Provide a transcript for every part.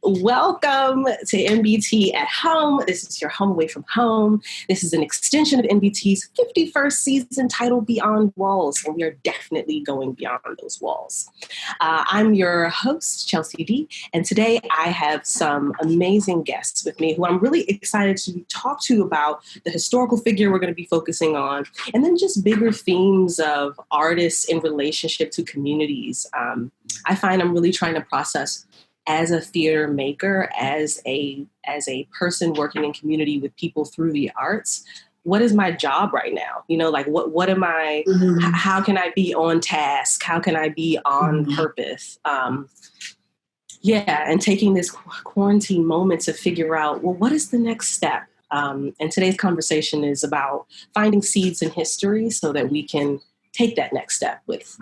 Welcome to NBT at Home. This is your home away from home. This is an extension of NBT's 51st season titled Beyond Walls, and we are definitely going beyond those walls. I'm your host, ChelseaDee, and today I have some amazing guests with me who I'm really excited to talk to about the historical figure we're going to be focusing on, and then just bigger themes of artists in relationship to communities. I find I'm really trying to process as a theater maker, as a person working in community with people through the arts, what is my job right now? You know, like what am I, how can I be on task? How can I be on purpose? And taking this quarantine moment to figure out, well, what is the next step? And today's conversation is about finding seeds in history so that we can take that next step with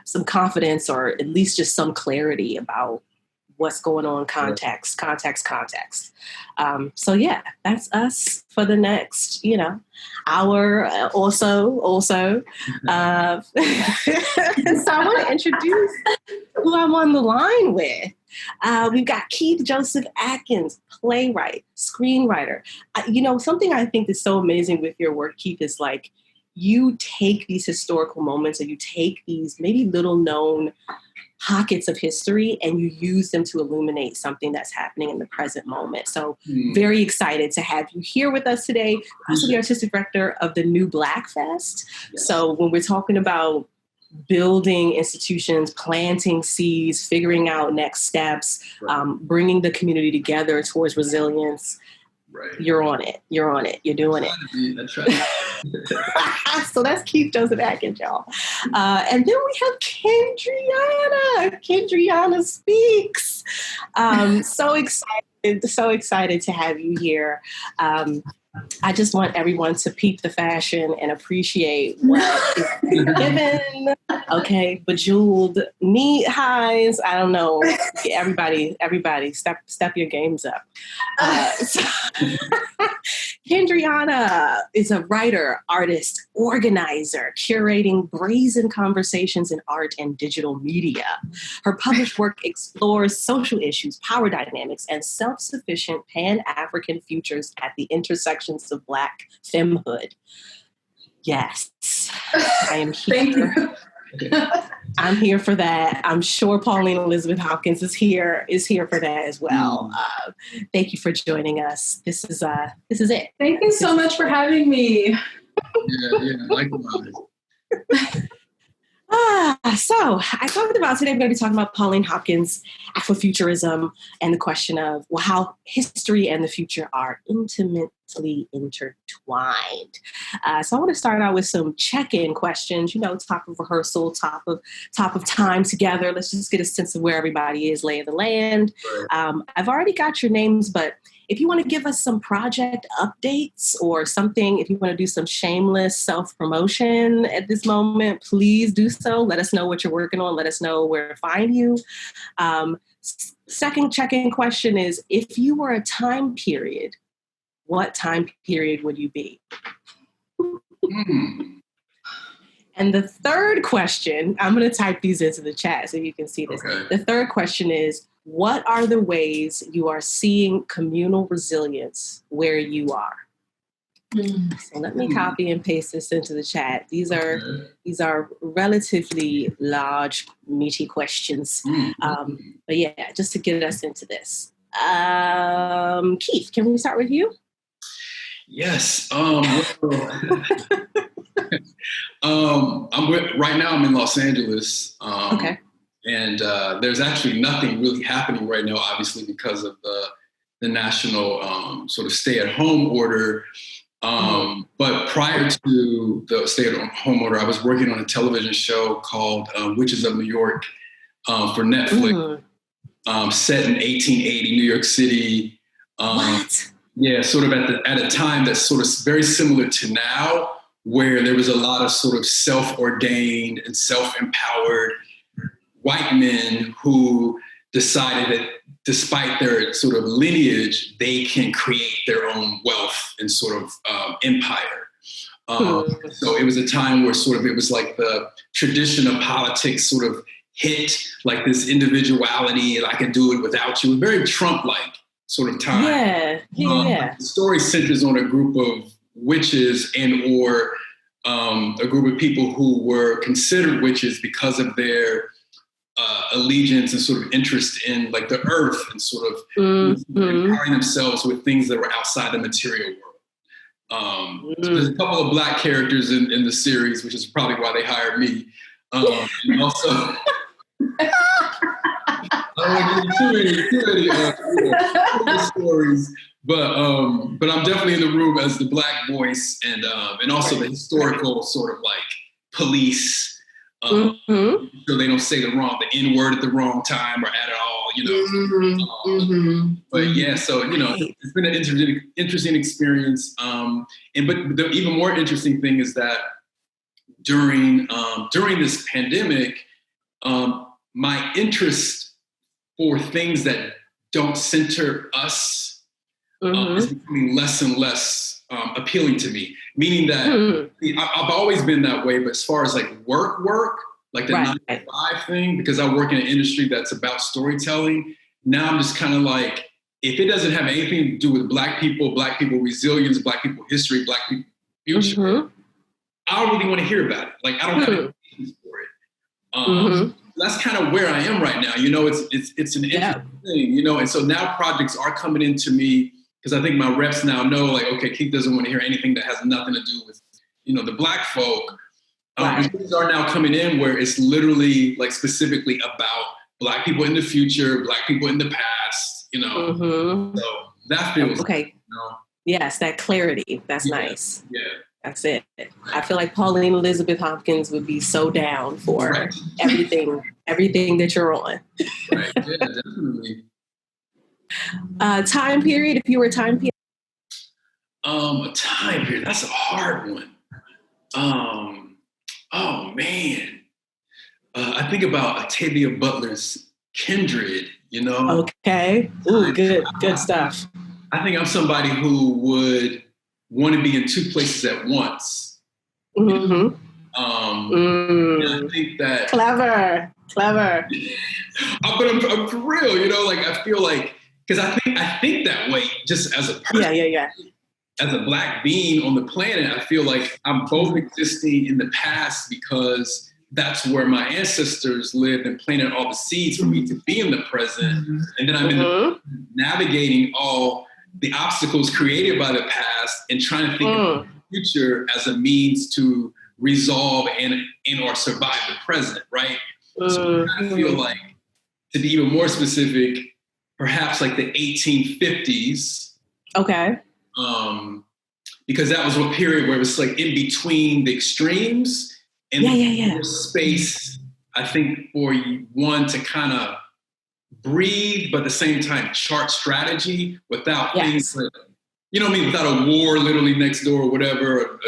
some confidence, or at least just some clarity about what's going on, context. So that's us for the next, hour also. So I want to introduce who I'm on the line with. We've got Keith Josef Adkins, playwright, screenwriter. Something I think is so amazing with your work, Keith, is like you take these historical moments and you take these maybe little known pockets of history and you use them to illuminate something that's happening in the present moment. So very excited to have you here with us today. Also the artistic director of the New Black Fest. Yes. So when we're talking about building institutions, planting seeds, figuring out next steps, bringing the community together towards resilience, you're on it. You're doing it. That's right. So that's Keith Josef Adkins, y'all. And then we have Kendriana Speaks. So excited to have you here. I just want everyone to peep the fashion and appreciate what is given. Okay, bejeweled knee highs. I don't know. Everybody, step your games up. Kendriana is a writer, artist, organizer, curating brazen conversations in art and digital media. Her published work explores social issues, power dynamics, and self-sufficient Pan-African futures at the intersections of Black femmehood. Yes, I am here. I'm here for that. I'm sure Pauline Elizabeth Hopkins is here for that as well. Thank you for joining us. This is it. Thank you so much for having me. Likewise. So I talked about today, we're going to be talking about Pauline Hopkins, Afrofuturism, and the question of how history and the future are intimately intertwined. So I want to start out with some check-in questions, top of rehearsal, top of time together. Let's just get a sense of where everybody is, lay of the land. I've already got your names, but if you want to give us some project updates or something, if you want to do some shameless self-promotion at this moment, please do so. Let us know what you're working on. Let us know where to find you. Second check-in question is, if you were a time period, what time period would you be? And the third question, I'm going to type these into the chat so you can see this. Okay. The third question is, what are the ways you are seeing communal resilience where you are? So let me copy and paste this into the chat. These are relatively large, meaty questions. But just to get us into this. Keith, can we start with you? Yes. Right now I'm in Los Angeles. Okay. And there's actually nothing really happening right now, obviously, because of the national sort of stay-at-home order. But prior to the stay-at-home order, I was working on a television show called Witches of New York for Netflix, set in 1880 New York City. What? Yeah, sort of at a time that's sort of very similar to now, where there was a lot of sort of self-ordained and self-empowered white men who decided that despite their sort of lineage, they can create their own wealth and sort of empire. So it was a time where sort of it was like the tradition of politics sort of hit, like this individuality, and I can do it without you. Very Trump-like sort of time. Yeah. The story centers on a group of witches and or a group of people who were considered witches because of their allegiance and sort of interest in like the earth and sort of empowering themselves with things that were outside the material world. So there's a couple of Black characters in the series, which is probably why they hired me. And also, I don't want to give you too many stories, but I'm definitely in the room as the Black voice and also the historical sort of like police. So they don't say the N-word at the wrong time or at all, But yeah, so it's been an interesting experience. But the even more interesting thing is that during this pandemic, my interest for things that don't center us is becoming less and less appealing to me. Meaning that I've always been that way, but as far as like work, like the 9 to 5 thing, because I work in an industry that's about storytelling, now I'm just kind of like, if it doesn't have anything to do with Black people resilience, Black people history, Black people future, I don't really want to hear about it. Like I don't have any reasons for it. That's kind of where I am right now. It's an interesting thing, and so now projects are coming into me because I think my reps now know, like, okay, Keith doesn't want to hear anything that has nothing to do with, the Black folk. Things are now coming in where it's literally like specifically about Black people in the future, Black people in the past, So that feels okay. Yes, that clarity. That's nice. Yeah. That's it. I feel like Pauline Elizabeth Hopkins would be so down for everything that you're on. Right. Yeah, definitely. Time period, if you were a time period? A time period, that's a hard one. Oh man. I think about Octavia Butler's Kindred, Okay. Ooh, good stuff. I think I'm somebody who would want to be in 2 places at once. And I think that clever. But I'm for real, like I feel like, because I think that way just as a person. Yeah. As a Black being on the planet, I feel like I'm both existing in the past because that's where my ancestors lived and planted all the seeds for me to be in the present. And then I'm navigating all the obstacles created by the past and trying to think of the future as a means to resolve and or survive the present, right? So I feel like, to be even more specific, perhaps like the 1850s. Okay. Because that was a period where it was like in between the extremes and there's space, I think, for one to kind of breathe, but at the same time chart strategy without things like, without a war literally next door or whatever,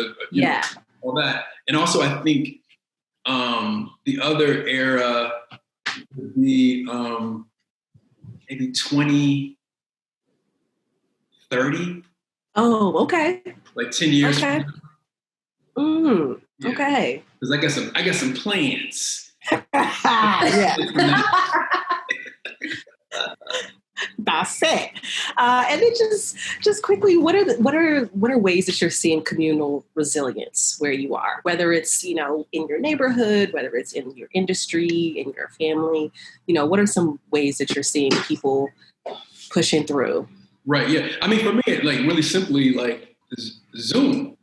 all that. And also I think the other era would be maybe 2030. Oh, okay. Like 10 years. Okay. Okay. Because I got some plans. That's it. And then just quickly, what are ways that you're seeing communal resilience where you are? Whether it's in your neighborhood, whether it's in your industry, in your family, what are some ways that you're seeing people pushing through? Right. Yeah. I mean, for me, like really simply, like Zoom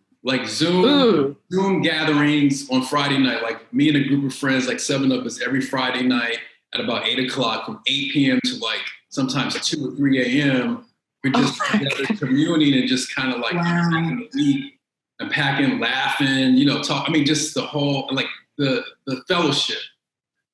gatherings on Friday night. Like me and a group of friends, like 7 of us, every Friday night at about 8:00, from 8 p.m. to like sometimes 2 or 3 a.m. We're just together communing and just kind of like unpacking, laughing, talk. I mean, just the whole, like the fellowship.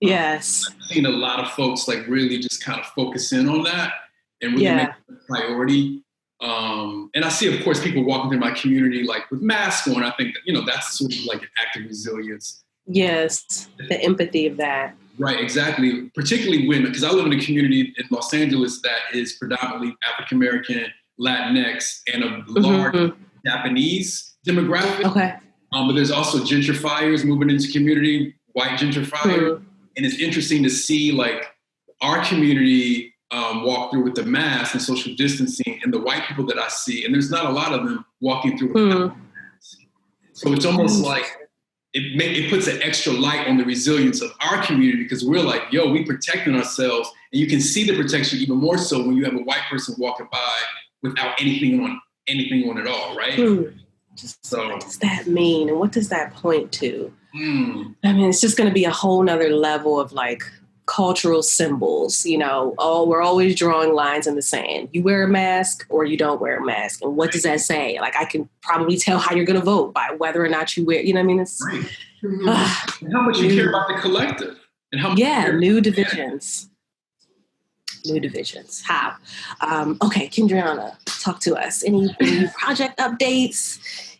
Yes. I've seen a lot of folks like really just kind of focus in on that and really make it a priority. And I see, of course, people walking through my community like with masks on. I think that, that's sort of like an act of resilience. Yes, the empathy of that. Right, exactly. Particularly women, because I live in a community in Los Angeles that is predominantly African-American, Latinx, and a large Japanese demographic. Okay. But there's also gentrifiers moving into community, white gentrifiers. And it's interesting to see like our community walk through with the mask and social distancing, and the white people that I see, and there's not a lot of them walking through without masks. So it's almost like it puts an extra light on the resilience of our community, because we're like, yo, we protecting ourselves, and you can see the protection even more so when you have a white person walking by without anything on at all, right? So what does that mean, and what does that point to? I mean, it's just going to be a whole nother level of like cultural symbols, you know. Oh, we're always drawing lines in the sand. You wear a mask or you don't wear a mask, and what does that say? Like, I can probably tell how you're going to vote by whether or not you wear. You know what I mean? It's right. And how much you care about the collective, and how much new divisions. New divisions. How? Okay, Kendriana, talk to us. Any project updates?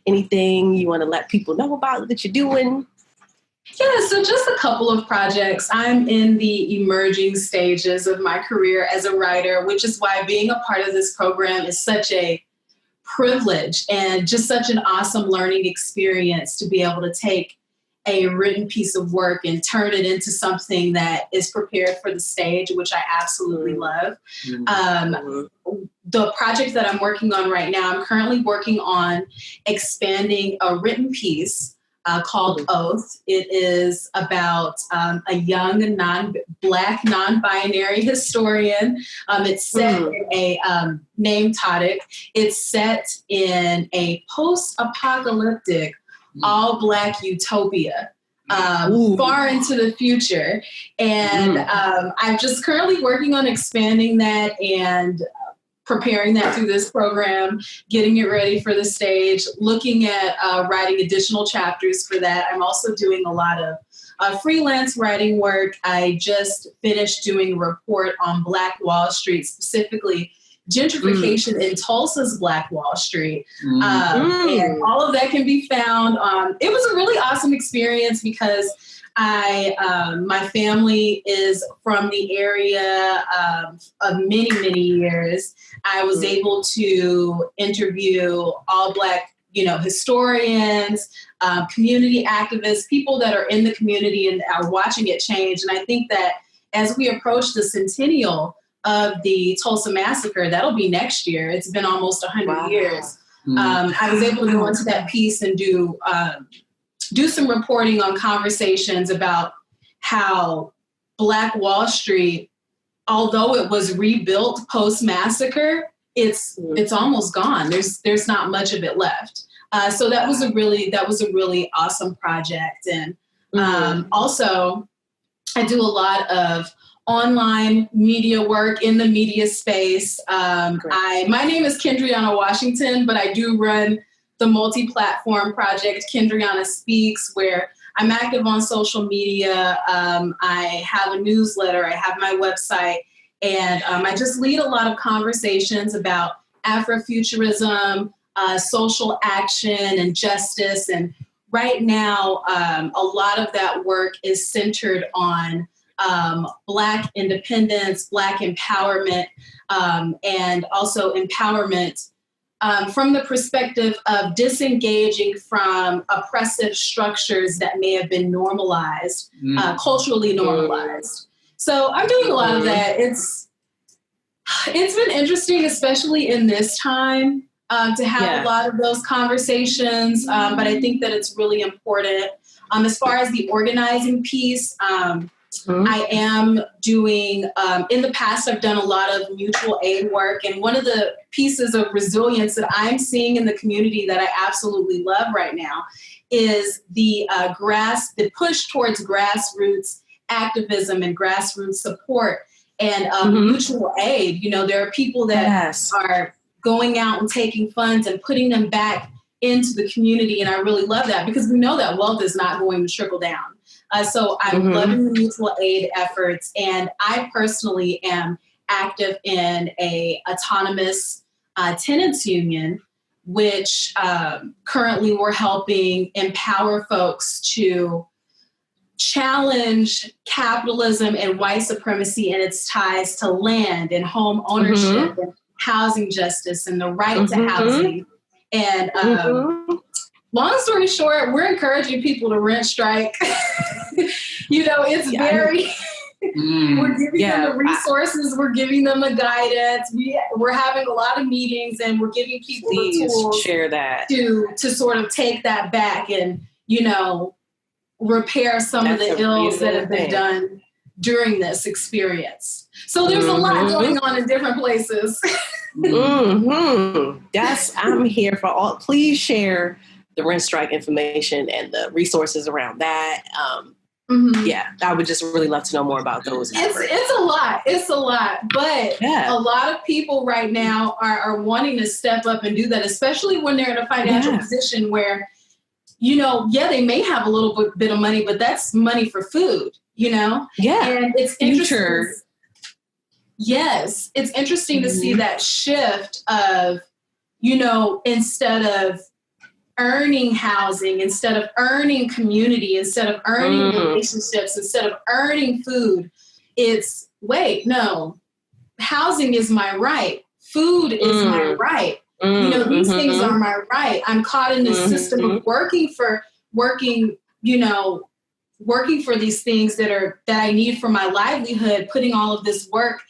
Anything you want to let people know about that you're doing? Yeah, so just a couple of projects. I'm in the emerging stages of my career as a writer, which is why being a part of this program is such a privilege and just such an awesome learning experience to be able to take a written piece of work and turn it into something that is prepared for the stage, which I absolutely love. The project that I'm working on right now, I'm currently working on expanding a written piece called Oath. It is about a young Black non-binary historian. It's set in a name Tadic. It's set in a post-apocalyptic all-Black utopia far into the future. And I'm just currently working on expanding that and preparing that through this program, getting it ready for the stage, looking at writing additional chapters for that. I'm also doing a lot of freelance writing work. I just finished doing a report on Black Wall Street, specifically gentrification in Tulsa's Black Wall Street. And all of that can be found on, it was a really awesome experience because my family is from the area of many, many years. I was able to interview all Black, historians, community activists, people that are in the community and are watching it change. And I think that as we approach the centennial of the Tulsa Massacre, that'll be next year. It's been almost 100 years. I was able to go into that piece and do some reporting on conversations about how Black Wall Street, although it was rebuilt post-massacre, it's almost gone. There's not much of it left. So that was a really awesome project. And also, I do a lot of online media work in the media space. My name is Kendriana Washington, but I do run the multi-platform project Kendriana Speaks, where I'm active on social media. I have a newsletter, I have my website, and I just lead a lot of conversations about Afrofuturism, social action and justice. And right now, a lot of that work is centered on Black independence, Black empowerment, and also empowerment from the perspective of disengaging from oppressive structures that may have been normalized, culturally normalized. So I'm doing a lot of that. It's been interesting, especially in this time, to have a lot of those conversations. But I think that it's really important. As far as the organizing piece, I am doing, in the past, I've done a lot of mutual aid work. And one of the pieces of resilience that I'm seeing in the community that I absolutely love right now is the push towards grassroots activism and grassroots support and mutual aid. There are people that are going out and taking funds and putting them back into the community. And I really love that because we know that wealth is not going to trickle down. So I'm loving the mutual aid efforts, and I personally am active in a autonomous tenants union, which currently we're helping empower folks to challenge capitalism and white supremacy and its ties to land and home ownership and housing justice and the right to housing. And long story short, we're encouraging people to rent strike. It's very... We're giving them the resources. We're giving them the guidance. We're having a lot of meetings, and we're giving people the tools share that to sort of take that back and, repair some of the ills that have been done during this experience. So there's a lot going on in different places. I'm here for all. Please share the rent strike information and the resources around that. Yeah, I would just really love to know more about those. It's a lot. But a lot of people right now are wanting to step up and do that, especially when they're in a financial position where, they may have a little bit of money, but that's money for food, Yeah. And it's interesting. Yes. It's interesting to see that shift of, instead of earning housing, instead of earning community, instead of earning relationships, instead of earning food, it's, wait, no, housing is my right. Food is my right. These things are my right. I'm caught in this system of working for these things that I need for my livelihood, putting all of this work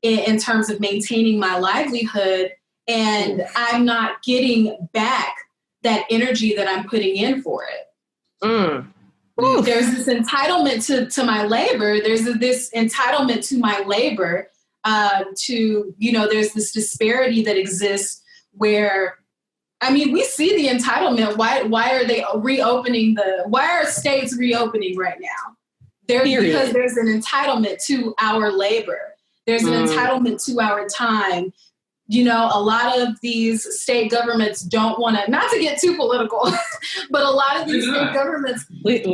in terms of maintaining my livelihood, and I'm not getting back that energy that I'm putting in for it. There's this entitlement to my labor. There's this entitlement to my labor there's this disparity that exists where, we see the entitlement. Why are they reopening why are states reopening right now? Because there's an entitlement to our labor. There's an entitlement to our time. A lot of these state governments don't want to, not to get too political, but a lot of these state governments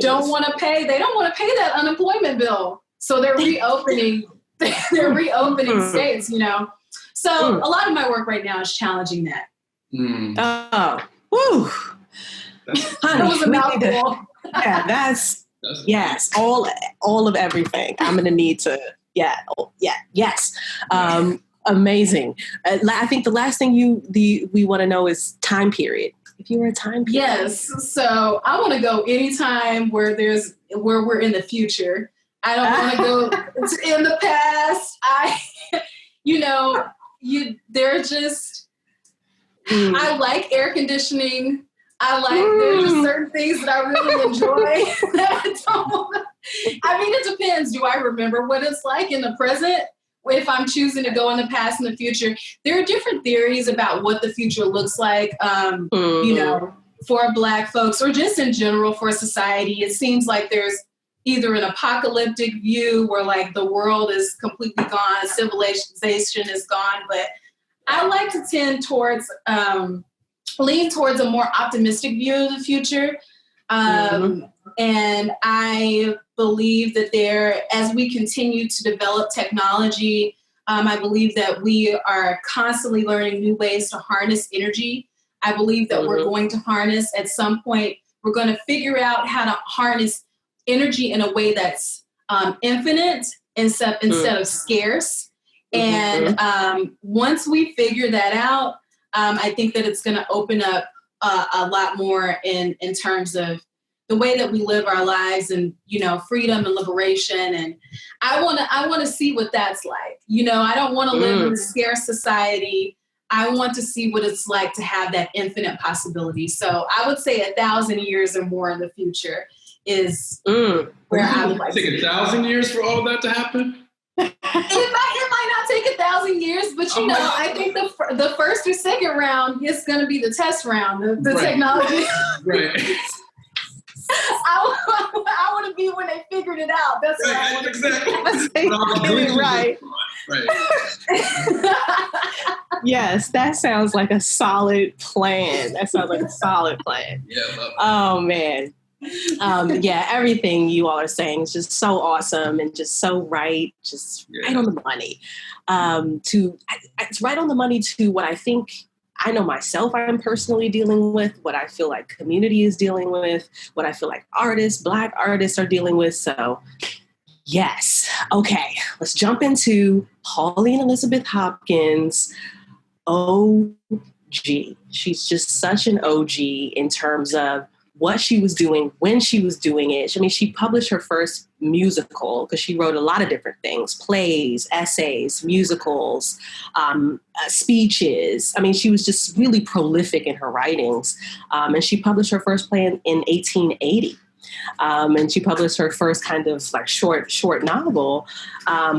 don't want to pay. They don't want to pay that unemployment bill. So they're reopening, states, So a lot of my work right now is challenging that. Oh, whew. That was a mouthful. That's yes, all of everything. I'm going to need to, yes. Amazing. I think the last thing we want to know is time period. If you were a time period. Yes. So I want to go anytime where we're in the future. I don't want to go in the past. They're just, I like air conditioning. There's just certain things that I really enjoy. It depends. Do I remember what it's like in the present? If I'm choosing to go in the past and the future, there are different theories about what the future looks like, for Black folks or just in general for society. It seems like there's either an apocalyptic view where like the world is completely gone, civilization is gone. But I like to tend towards, lean towards a more optimistic view of the future. And I believe that as we continue to develop technology, I believe that we are constantly learning new ways to harness energy. I believe that we're going to harness at some point, we're going to figure out how to harness energy in a way that's infinite instead of scarce. And once we figure that out, I think that it's going to open up a lot more in terms of the way that we live our lives and, freedom and liberation. And I want to see what that's like. I don't want to live in a scarce society. I want to see what it's like to have that infinite possibility. So I would say 1,000 years or more in the future is where I would like to take 1,000 years for all of that to happen? It might not take 1,000 years, but I think the first or second round is going to be the test round, the technology. Right. I want to be when they figured it out. That's what I want to be. Right. Yes, that sounds like a solid plan. Yeah. Oh man. Everything you all are saying is just so awesome and just so right, right on the money. It's right on the money to what I think I know myself I'm personally dealing with, what I feel like community is dealing with, what I feel like Black artists are dealing with. So yes. Okay, let's jump into Pauline Elizabeth Hopkins. OG. OG. She's just such an OG in terms of what she was doing, when she was doing it. I mean, she published her first musical because she wrote a lot of different things, plays, essays, musicals, speeches. I mean, she was just really prolific in her writings. And she published her first play in 1880. And she published her first kind of like short novel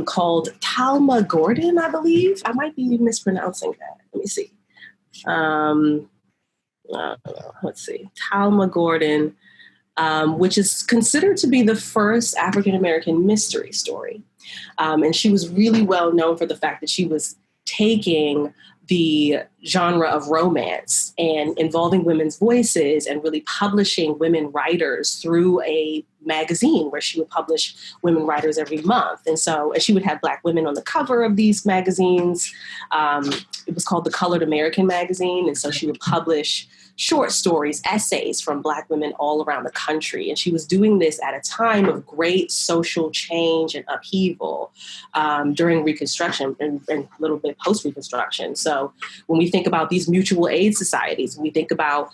called Talmud Gordon, I believe. I might be mispronouncing that. Let me see. Let's see, Talmud Gordon, which is considered to be the first African-American mystery story. And she was really well known for the fact that she was taking the genre of romance and involving women's voices and really publishing women writers through a magazine where she would publish women writers every month. And she would have Black women on the cover of these magazines. It was called the Colored American magazine. And so she would publish short stories, essays from Black women all around the country. And she was doing this at a time of great social change and upheaval during Reconstruction and a little bit post-Reconstruction. So when we think about these mutual aid societies, when we think about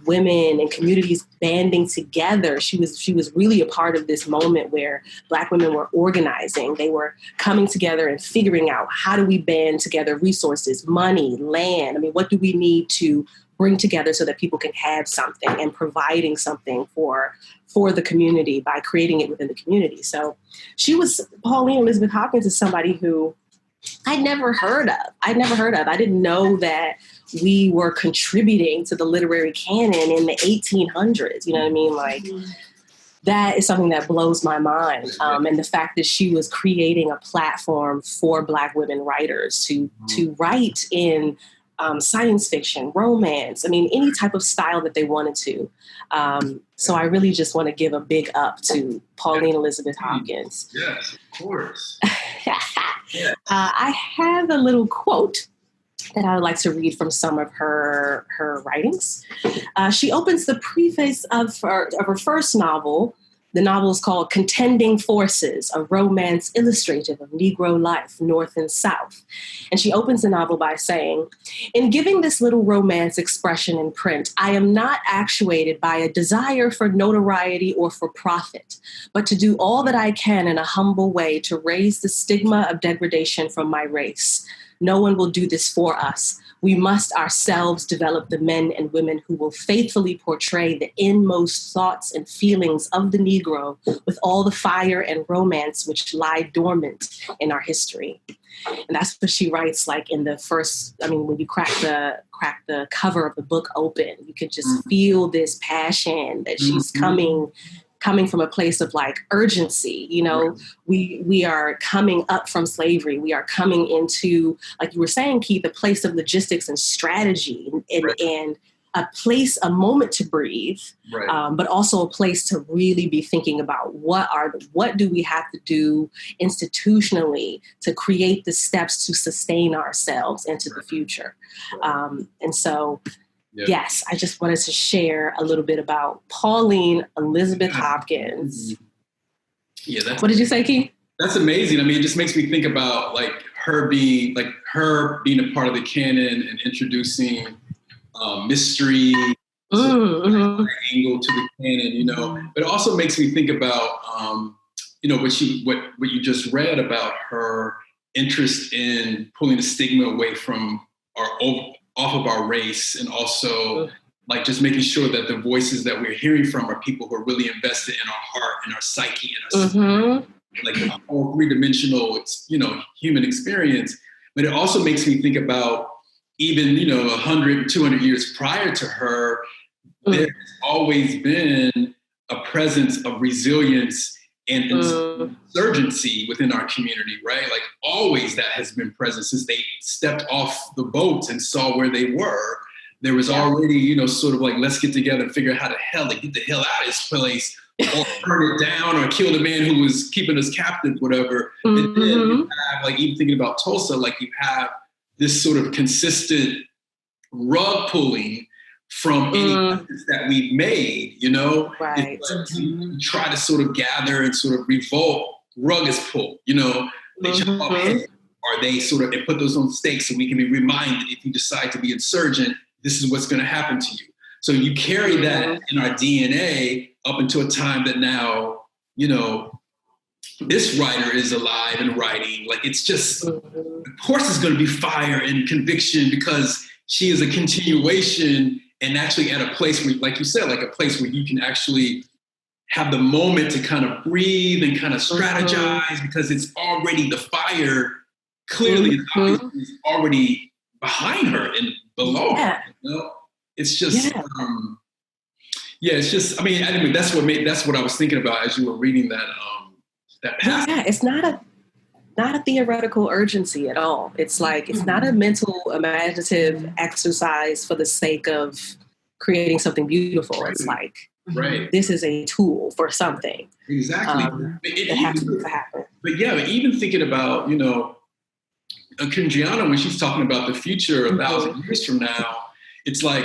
women and communities banding together, she was really a part of this moment where Black women were organizing. They were coming together and figuring out, how do we band together resources, money, land? I mean, what do we need to bring together so that people can have something, and providing something for the community by creating it within the community. So Pauline Elizabeth Hopkins is somebody who I'd never heard of. I didn't know that we were contributing to the literary canon in the 1800s. You know what I mean? Like, that is something that blows my mind. And the fact that she was creating a platform for Black women writers to write in science fiction, romance, I mean, any type of style that they wanted to. So I really just want to give a big up to Pauline Elizabeth Hopkins. Yes, of course. I have a little quote that I would like to read from some of her writings. She opens the preface of her first novel. The novel is called Contending Forces, a romance illustrative of Negro life, North and South. And she opens the novel by saying, "In giving this little romance expression in print, I am not actuated by a desire for notoriety or for profit, but to do all that I can in a humble way to raise the stigma of degradation from my race. No one will do this for us. We must ourselves develop the men and women who will faithfully portray the inmost thoughts and feelings of the Negro with all the fire and romance which lie dormant in our history." And that's what she writes, like in the first, I mean, when you crack the cover of the book open, you can just feel this passion that she's coming from a place of like urgency. You know, we are coming up from slavery. We are coming into, like you were saying, Keith, a place of logistics and strategy and a moment to breathe, but also a place to really be thinking about what do we have to do institutionally to create the steps to sustain ourselves into the future. And so, yes, I just wanted to share a little bit about Pauline Elizabeth Hopkins. Yeah, what did you say, Keith? That's amazing. I mean, it just makes me think about her being a part of the canon and introducing mystery angle to the canon, you know. But it also makes me think about what you just read about her interest in pulling the stigma away from off of our race, and also like just making sure that the voices that we're hearing from are people who are really invested in our heart and our psyche and our like a whole three-dimensional, human experience. But it also makes me think about even, 100, 200 years prior to her, there's always been a presence of resilience and insurgency within our community, right? Like always that has been present since they stepped off the boats and saw where they were. There was already, sort of like, let's get together and figure out how the hell to get the hell out of this place, or burn it down, or kill the man who was keeping us captive, whatever. And then you have, like, even thinking about Tulsa, like you have this sort of consistent rug pulling from any efforts that we've made, Right. We try to sort of gather and sort of revolt, rug is pulled, they jump up ahead. are they sort of, and put those on stakes so we can be reminded if you decide to be insurgent, this is what's going to happen to you. So you carry that in our DNA up into a time that now, you know, this writer is alive and writing. Like, it's just, of course it's going to be fire and conviction because she is a continuation and actually at a place where, like you said, like a place where you can actually have the moment to kind of breathe and kind of strategize because it's already the fire clearly is already behind her and below her, you know? It's just, it's just, I mean, anyway, that's what I was thinking about as you were reading that passage. Yeah, it's not a theoretical urgency at all. It's like, it's not a mental, imaginative exercise for the sake of creating something beautiful. It's like, this is a tool for something. Exactly. It has to happen. But yeah, but even thinking about, you know, Kendriana, when she's talking about the future 1,000 years from now, it's like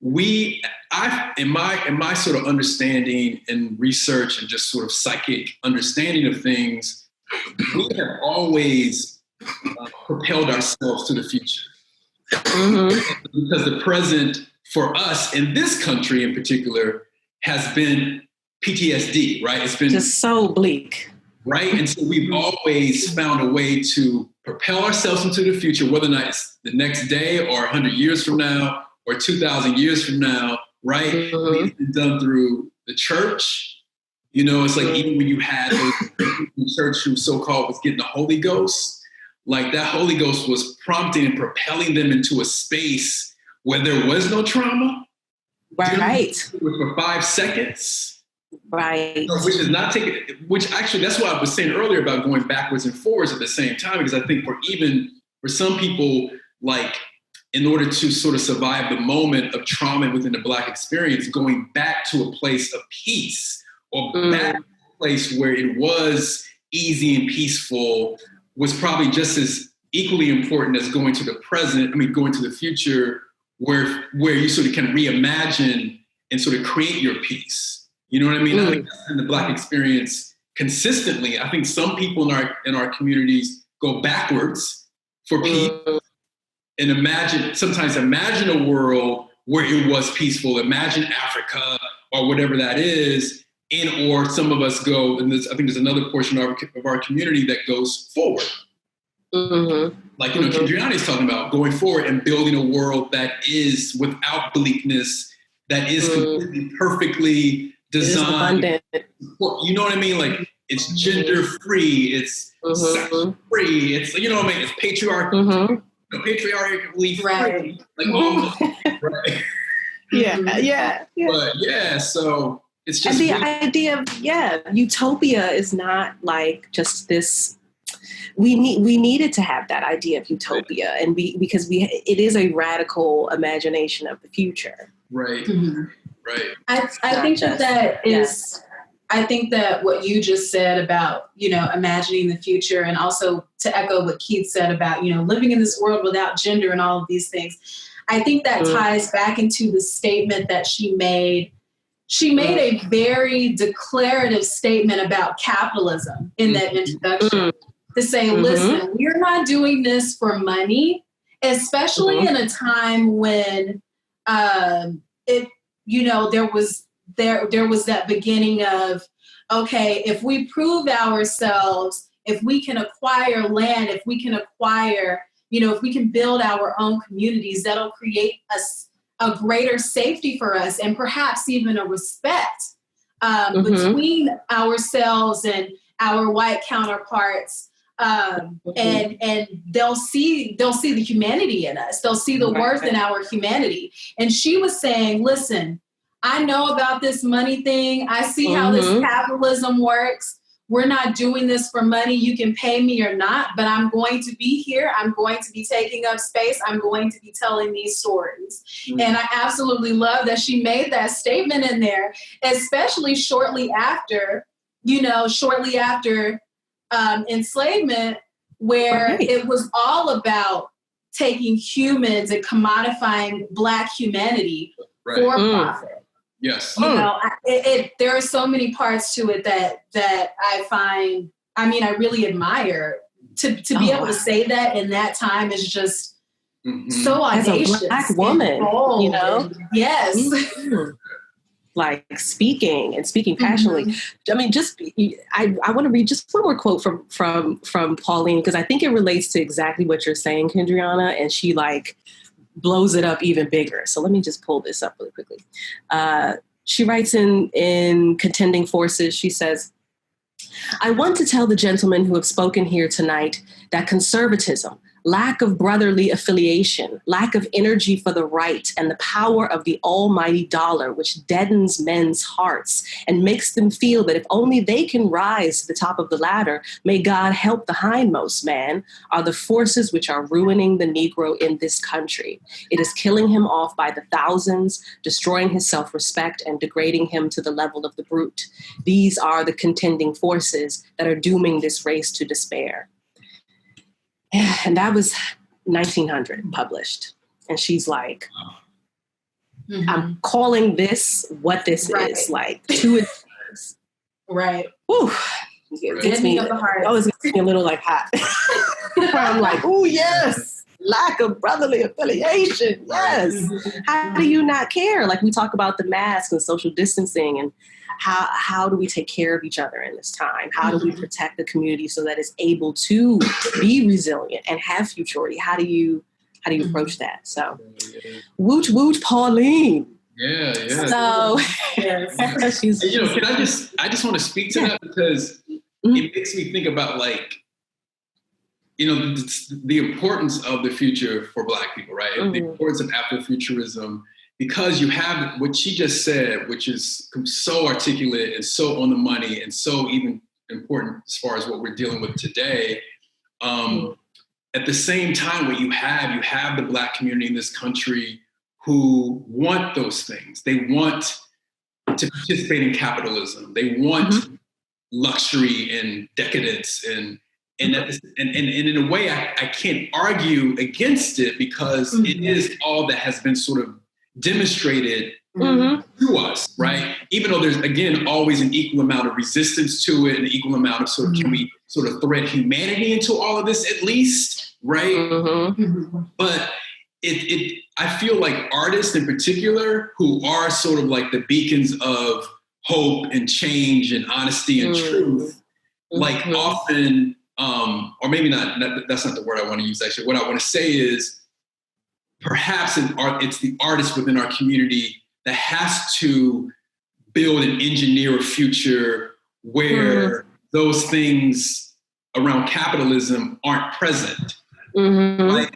in my sort of understanding and research and just sort of psychic understanding of things, we have always propelled ourselves to the future. Because the present for us in this country in particular has been PTSD, right? It's been just so bleak. Right? And so we've always found a way to propel ourselves into the future, whether or not it's the next day or 100 years from now or 2,000 years from now, right? It's been done through the church. You know, it's like even when you had those people in church who so-called was getting the Holy Ghost, like that Holy Ghost was prompting and propelling them into a space where there was no trauma. Right. For 5 seconds. Right. Which is not taking, which actually, that's why I was saying earlier about going backwards and forwards at the same time, because I think for some people, like, in order to sort of survive the moment of trauma within the Black experience, going back to a place of peace or back to a place where it was easy and peaceful was probably just as equally important as going to the present, going to the future where you sort of can reimagine and sort of create your peace. You know what I mean? I think that's in the Black experience consistently. I think some people in our communities go backwards for peace and sometimes imagine a world where it was peaceful. Imagine Africa or whatever that is. Or some of us go, and I think there's another portion of our community that goes forward. Like, you know, Kendriana is talking about going forward and building a world that is without bleakness, that is completely perfectly designed. You know what I mean? Like, it's gender free, it's sex free, it's, you know what I mean? It's patriarchally free. Like, right. Yeah. But yeah, so it's just. And the idea of, utopia is not like just this. We needed to have that idea of utopia, and because it is a radical imagination of the future. Right. Right. I think that is. I think that what you just said about, you know, imagining the future, and also to echo what Keith said about, you know, living in this world without gender and all of these things, I think that ties back into the statement that she made. She made a very declarative statement about capitalism in that introduction to say, listen, we're not doing this for money, especially in a time when there was that beginning of, okay, if we prove ourselves, if we can acquire land, if we can acquire, you know, if we can build our own communities, that'll create a greater safety for us and perhaps even a respect between ourselves and our white counterparts. And they'll see the humanity in us. They'll see the worth in our humanity. And she was saying, listen, I know about this money thing. I see how this capitalism works. We're not doing this for money. You can pay me or not, but I'm going to be here. I'm going to be taking up space. I'm going to be telling these stories. And I absolutely love that she made that statement in there, especially shortly after enslavement, where it was all about taking humans and commodifying Black humanity for profit. Yes. You know, there are so many parts to it that I find, I really admire to be able to say that in that time is just so audacious. As a Black woman, you know? Yes. Mm-hmm. Like speaking passionately. I mean, I want to read just one more quote from Pauline, because I think it relates to exactly what you're saying, Kendriana, and she like blows it up even bigger. So let me just pull this up really quickly. She writes in Contending Forces, she says, I want to tell the gentlemen who have spoken here tonight that conservatism, lack of brotherly affiliation, lack of energy for the right, and the power of the almighty dollar, which deadens men's hearts and makes them feel that if only they can rise to the top of the ladder, may God help the hindmost man, are the forces which are ruining the Negro in this country. It is killing him off by the thousands, destroying his self-respect and degrading him to the level of the brute. These are the contending forces that are dooming this race to despair. And that was 1900 published. And she's like, I'm calling this what this is, like, to its words. Right. Whew. It gets me, always gets me a little like hot. I'm like, oh yes, lack of brotherly affiliation. Yes. How do you not care? Like we talk about the mask and social distancing, and how do we take care of each other in this time? How do we protect the community so that it's able to be resilient and have futurity? How do you approach that? So, woot woot, Pauline. Yeah. So, she's, can I just want to speak to that, because it makes me think about, like, the importance of the future for Black people, right? The importance of Afrofuturism. Because you have what she just said, which is so articulate and so on the money and so even important as far as what we're dealing with today. At the same time, what you have the Black community in this country who want those things. They want to participate in capitalism. They want luxury and decadence and in a way I can't argue against it, because it is all that has been sort of demonstrated to us, right? Even though there's, again, always an equal amount of resistance to it, and an equal amount of sort of, can we sort of thread humanity into all of this at least, right? But I feel like artists in particular, who are sort of like the beacons of hope and change and honesty and truth, like often, or maybe not, that's not the word I want to use actually. What I want to say is, perhaps it's the artist within our community that has to build and engineer a future where those things around capitalism aren't present. Right?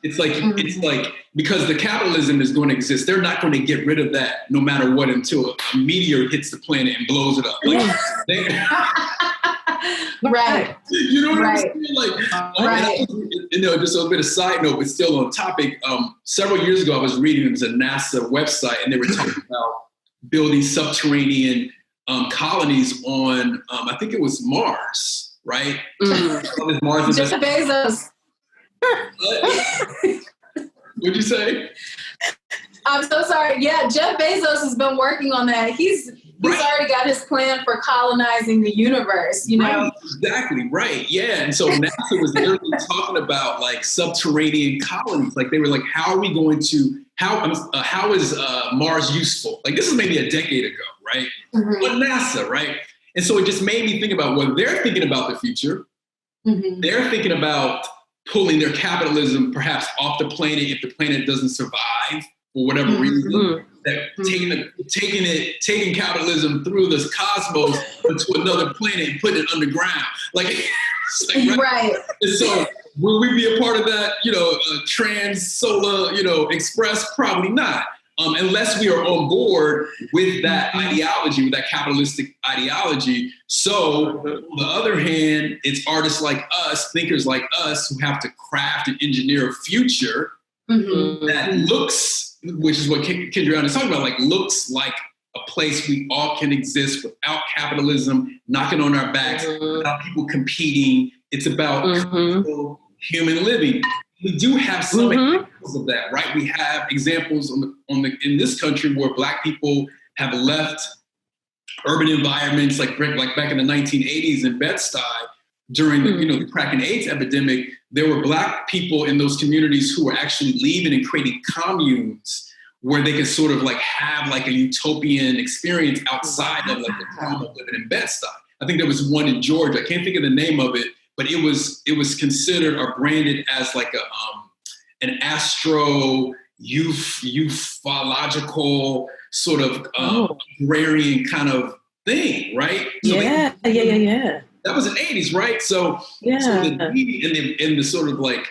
It's like because the capitalism is going to exist, they're not going to get rid of that no matter what until a meteor hits the planet and blows it up. Right. You know what I'm saying? Like, just a bit of side note, but still on topic. Several years ago, I was reading, it was a NASA website, and they were talking about building subterranean colonies on, I think it was Mars, right? Mars. Jeff Bezos. What'd you say? I'm so sorry. Yeah, Jeff Bezos has been working on that. He's already got his plan for colonizing the universe, you know? Right, exactly, right, yeah. And so NASA was literally talking about, like, subterranean colonies. Like, they were like, how is Mars useful? Like, this is maybe a decade ago, right? But NASA, right? And so it just made me think about when they're thinking about the future, they're thinking about pulling their capitalism perhaps off the planet if the planet doesn't survive for whatever reason. That taking capitalism through this cosmos to another planet and putting it underground. Right. And so will we be a part of that, trans-solar, express? Probably not. Unless we are on board with that ideology, with that capitalistic ideology. So on the other hand, it's artists like us, thinkers like us, who have to craft and engineer a future that looks, which is what Kendriana is talking about, like looks like a place we all can exist without capitalism knocking on our backs, without people competing. It's about human living. We do have some examples of that, right? We have examples in this country where Black people have left urban environments, like back in the 1980s in Bed-Stuy, during the, the crack and AIDS epidemic, there were Black people in those communities who were actually leaving and creating communes where they could sort of like have like a utopian experience outside of like the trauma of living in Bed-Stuy. I think there was one in Georgia. I can't think of the name of it, but it was considered or branded as like an astro ufological sort of agrarian kind of thing, right? So yeah. That was in the 80s, right? So the need and the sort of like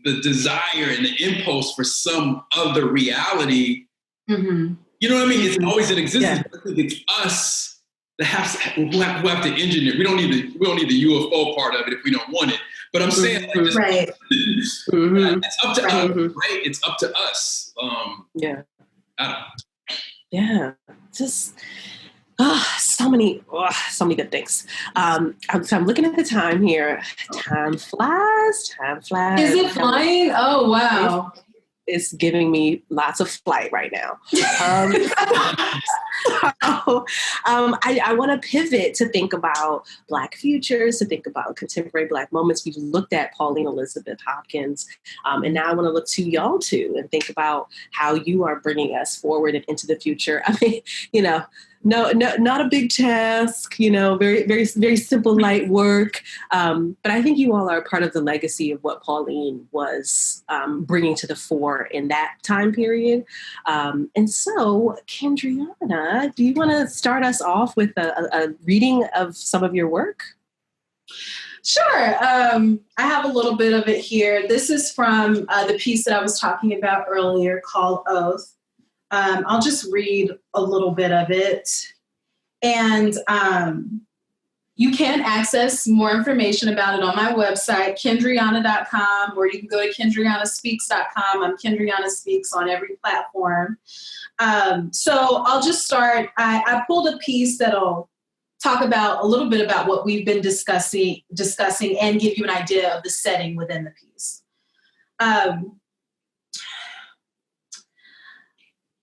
the desire and the impulse for some other reality, you know what I mean? It's always in existence. Yeah. I think it's us that who have to engineer. We don't need the UFO part of it if we don't want it. But I'm saying, like, it's up to us, right? It's up to us. I don't know. Just so many good things. So I'm looking at the time here. Time flies. Is it flying? Oh, wow. It's giving me lots of flight right now. I want to pivot to think about Black futures, to think about contemporary Black moments. We've looked at Pauline Elizabeth Hopkins, and now I want to look to y'all too and think about how you are bringing us forward and into the future. I mean, no, not a big task, very, very, very simple, light work. But I think you all are part of the legacy of what Pauline was bringing to the fore in that time period. And so, Kendriana, do you want to start us off with a reading of some of your work? Sure. I have a little bit of it here. This is from the piece that I was talking about earlier called Oath. I'll just read a little bit of it. And you can access more information about it on my website, Kendriana.com, or you can go to KendrianaSpeaks.com. I'm Kendriana Speaks on every platform. So I'll just start. I pulled a piece that'll talk about a little bit about what we've been discussing and give you an idea of the setting within the piece.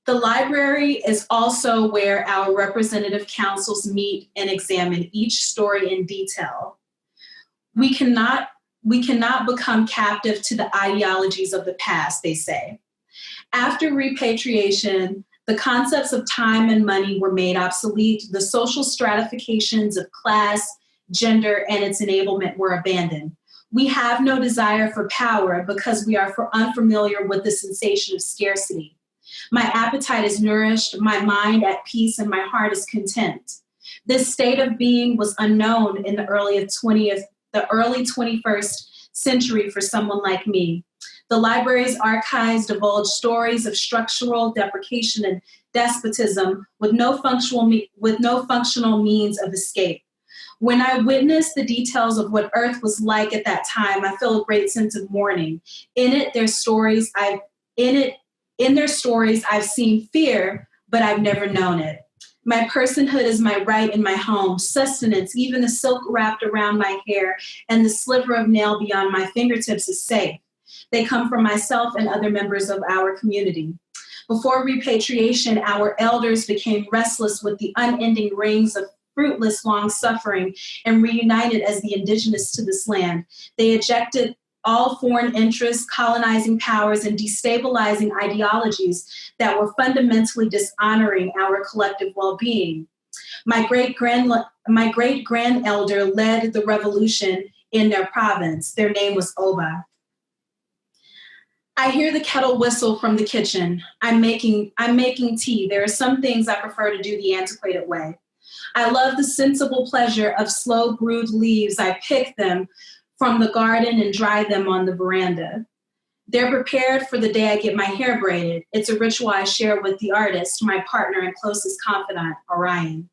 The library is also where our representative councils meet and examine each story in detail. We cannot become captive to the ideologies of the past, they say. After repatriation, the concepts of time and money were made obsolete. The social stratifications of class, gender, and its enablement were abandoned. We have no desire for power because we are unfamiliar with the sensation of scarcity. My appetite is nourished, my mind at peace, and my heart is content. This state of being was unknown in the early 21st century for someone like me. The library's archives divulge stories of structural deprecation and despotism with no functional means of escape. When I witness the details of what Earth was like at that time, I feel a great sense of mourning. In their stories, I've seen fear, but I've never known it. My personhood is my right in my home, sustenance, even the silk wrapped around my hair and the sliver of nail beyond my fingertips is safe. They come from myself and other members of our community. Before repatriation, our elders became restless with the unending rings of fruitless long suffering and reunited as the indigenous to this land. They ejected all foreign interests, colonizing powers, and destabilizing ideologies that were fundamentally dishonoring our collective well-being. My great-grand-elder led the revolution in their province. Their name was Oba. I hear the kettle whistle from the kitchen. I'm making tea. There are some things I prefer to do the antiquated way. I love the sensible pleasure of slow brewed leaves. I pick them from the garden and dry them on the veranda. They're prepared for the day I get my hair braided. It's a ritual I share with the artist, my partner and closest confidant, Orion.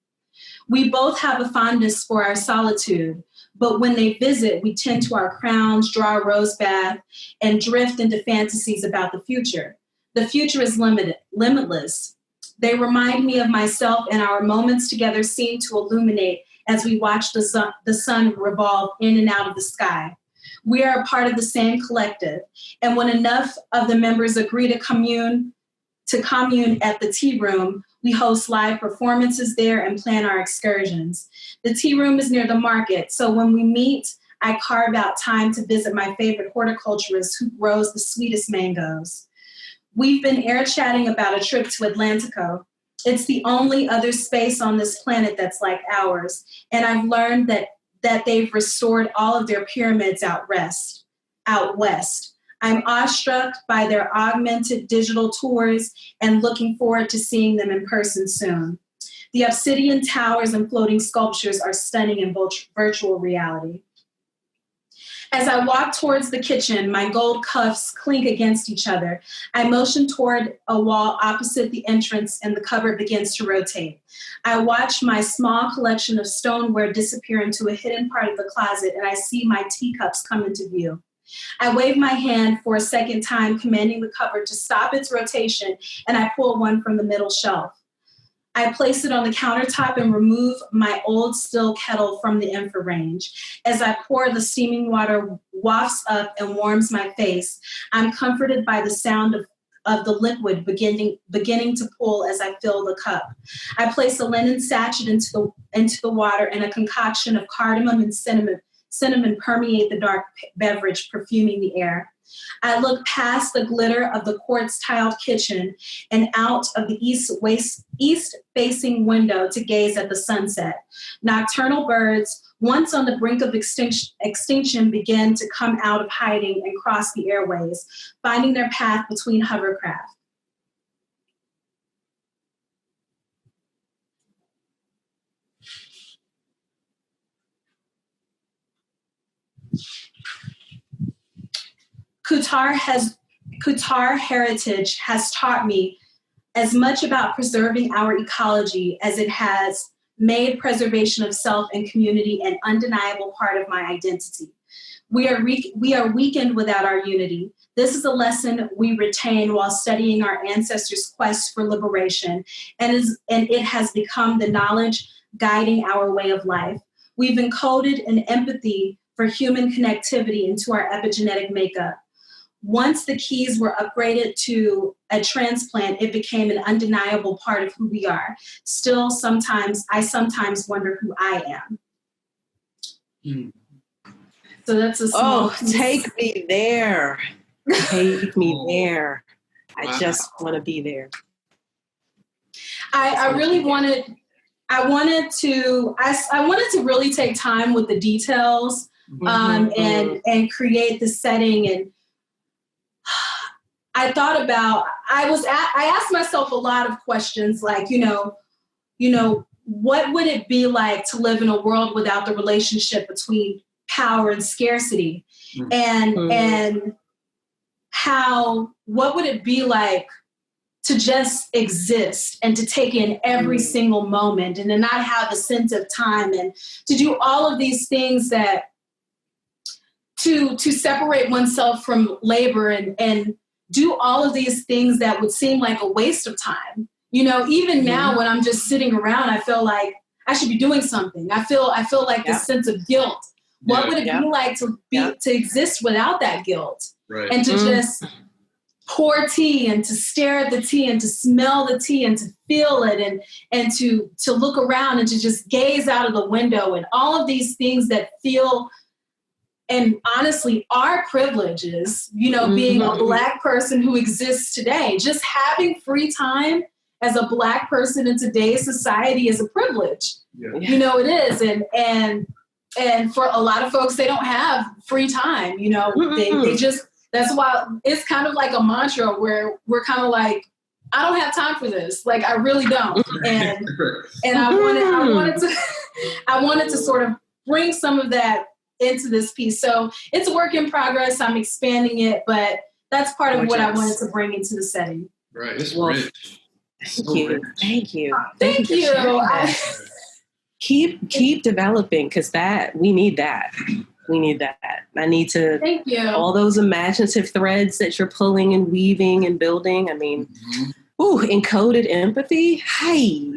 We both have a fondness for our solitude, but when they visit, we tend to our crowns, draw a rose bath, and drift into fantasies about the future. The future is limitless. They remind me of myself, and our moments together seem to illuminate as we watch the sun revolve in and out of the sky. We are a part of the same collective, and when enough of the members agree to commune at the tea room, we host live performances there and plan our excursions. The tea room is near the market, so when we meet, I carve out time to visit my favorite horticulturist who grows the sweetest mangoes. We've been air chatting about a trip to Atlantico. It's the only other space on this planet that's like ours. And I've learned that they've restored all of their pyramids out west. I'm awestruck by their augmented digital tours and looking forward to seeing them in person soon. The obsidian towers and floating sculptures are stunning in virtual reality. As I walk towards the kitchen, my gold cuffs clink against each other. I motion toward a wall opposite the entrance and the cupboard begins to rotate. I watch my small collection of stoneware disappear into a hidden part of the closet and I see my teacups come into view. I wave my hand for a second time, commanding the cupboard to stop its rotation, and I pull one from the middle shelf. I place it on the countertop and remove my old steel kettle from the infrared range. As I pour, the steaming water wafts up and warms my face. I'm comforted by the sound of the liquid beginning to pool as I fill the cup. I place a linen sachet into the water, and a concoction of cardamom and cinnamon permeate the dark beverage, perfuming the air. I look past the glitter of the quartz-tiled kitchen and out of the east-facing window to gaze at the sunset. Nocturnal birds, once on the brink of extinction, begin to come out of hiding and cross the airways, finding their path between hovercraft. Qatar heritage has taught me as much about preserving our ecology as it has made preservation of self and community an undeniable part of my identity. We are weakened without our unity. This is a lesson we retain while studying our ancestors' quest for liberation, and it has become the knowledge guiding our way of life. We've encoded an empathy for human connectivity into our epigenetic makeup. Once the keys were upgraded to a transplant, it became an undeniable part of who we are. Still, I sometimes wonder who I am. So that's a small piece. Take me there. Take me there. I just want to be there. I wanted to really take time with the details and create the setting. And I thought about, I asked myself a lot of questions like, what would it be like to live in a world without the relationship between power and scarcity? And what would it be like to just exist and to take in every single moment and to not have a sense of time and to do all of these things that to separate oneself from labor and do all of these things that would seem like a waste of time. Even now when I'm just sitting around, I feel like I should be doing something. I feel like this sense of guilt. What would it be like to exist without that guilt? Right. And to just pour tea and to stare at the tea and to smell the tea and to feel it and to look around and to just gaze out of the window and all of these things that feel, and honestly, our privileges, being a Black person who exists today, just having free time as a Black person in today's society is a privilege. Yeah. It is. And for a lot of folks, they don't have free time. They just, that's why it's kind of like a mantra where we're kind of like, I don't have time for this. Like, I really don't. And I wanted to sort of bring some of that into this piece. So it's a work in progress. I'm expanding it, but that's part of what I wanted to bring into the setting. Right. It's rich. Thank you. Thank you. Keep developing, because we need that. We need that. I need to. Thank you. All those imaginative threads that you're pulling and weaving and building. I mean, encoded empathy. Hey,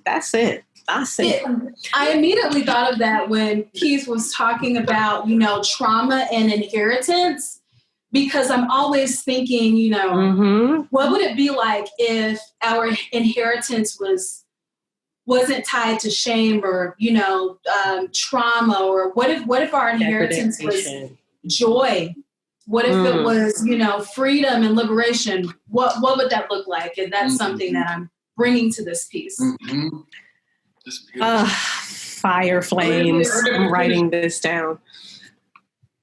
that's it. I immediately thought of that when Keith was talking about, trauma and inheritance, because I'm always thinking, what would it be like if our inheritance was wasn't tied to shame or, trauma? Or what if our inheritance was joy? What if it was, freedom and liberation? What would that look like? And that's something that I'm bringing to this piece. Fire flames. I'm writing this down.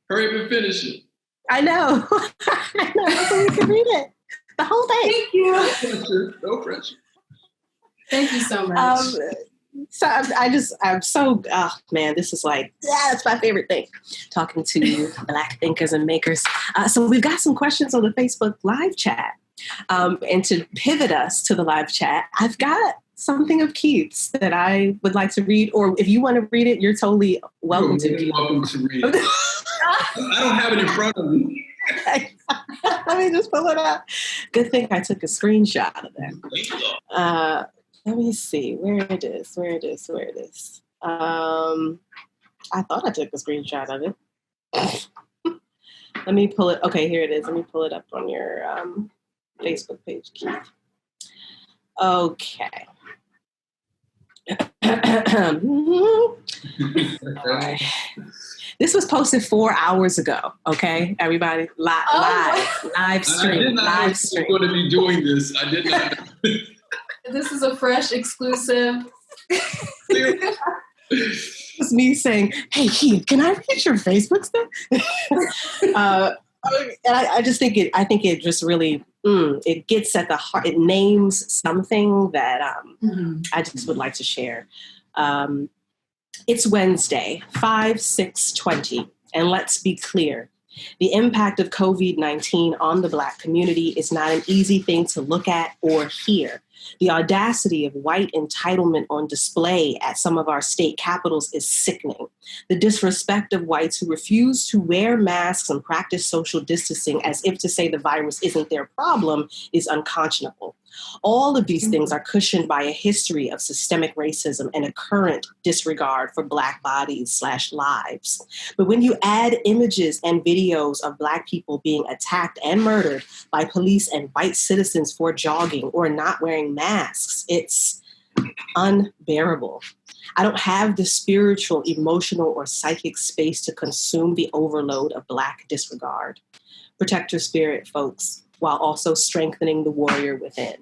Hurry up and finish it. I know. I know. So we can read it. The whole thing. Thank you. No pressure. Thank you so much. I'm so, this is like, that's my favorite thing, talking to Black thinkers and makers. So we've got some questions on the Facebook live chat. And to pivot us to the live chat, I've got something of Keith's that I would like to read, or if you want to read it, you're totally welcome to. You're welcome to read it. I don't have it in front of me. Let me just pull it up. Good thing I took a screenshot of that. Let me see where it is. I thought I took a screenshot of it. Let me pull it. Okay, here it is. Let me pull it up on your Facebook page, Keith. Okay. All right. This was posted 4 hours ago. Okay, everybody, live stream. Live stream. I'm going to be doing this. I did not know. This is a fresh exclusive. It's me saying, "Hey Keith, can I read your Facebook stuff?" And I just think it. I think it just really it gets at the heart. It names something that I just would like to share. It's Wednesday, 5/6/20, and let's be clear. The impact of COVID-19 on the Black community is not an easy thing to look at or hear. The audacity of white entitlement on display at some of our state capitals is sickening. The disrespect of whites who refuse to wear masks and practice social distancing as if to say the virus isn't their problem is unconscionable. All of these things are cushioned by a history of systemic racism and a current disregard for Black bodies/lives. But when you add images and videos of Black people being attacked and murdered by police and white citizens for jogging or not wearing masks, it's unbearable. I don't have the spiritual, emotional, or psychic space to consume the overload of Black disregard. Protect your spirit, folks, while also strengthening the warrior within.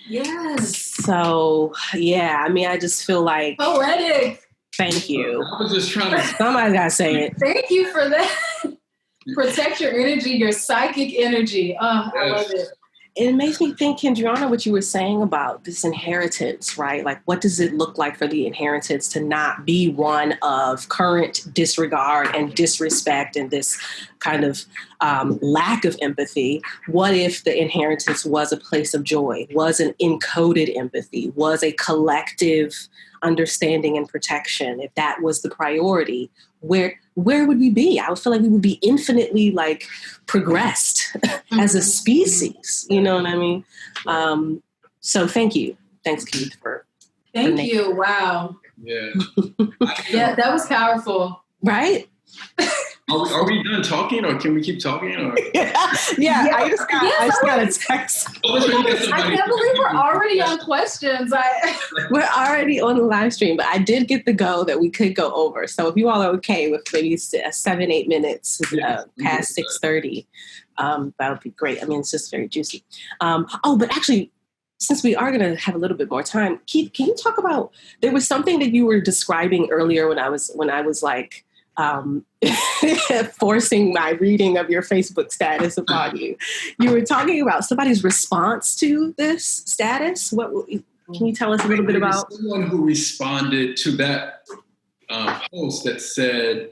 Yes. So, yeah, I mean, I just feel like... Poetic. Thank you. I was just trying to... Somebody's got to say it. Thank you for that. Protect your energy, your psychic energy. Oh, I love it. It makes me think, Kendriana, what you were saying about this inheritance, right? Like, what does it look like for the inheritance to not be one of current disregard and disrespect and this kind of lack of empathy? What if the inheritance was a place of joy, was an encoded empathy, was a collective understanding and protection? If that was the priority, where would we be? I would feel like we would be infinitely progressed as a species. You know what I mean? So thank you. Thanks, Keith, Thank you. Wow. Yeah. Yeah, that was powerful. Right? Are we done talking, or can we keep talking? Or? Yeah. I just got a text. I can't believe we're already on questions. We're already on the live stream, but I did get the go that we could go over. So if you all are okay with maybe 7-8 minutes past 6:30, that would be great. I mean, it's just very juicy. But actually, since we are going to have a little bit more time, Keith, can you talk about? There was something that you were describing earlier when I was like. Forcing my reading of your Facebook status upon you. You were talking about somebody's response to this status. Can you tell us a little bit about? Someone who responded to that post that said,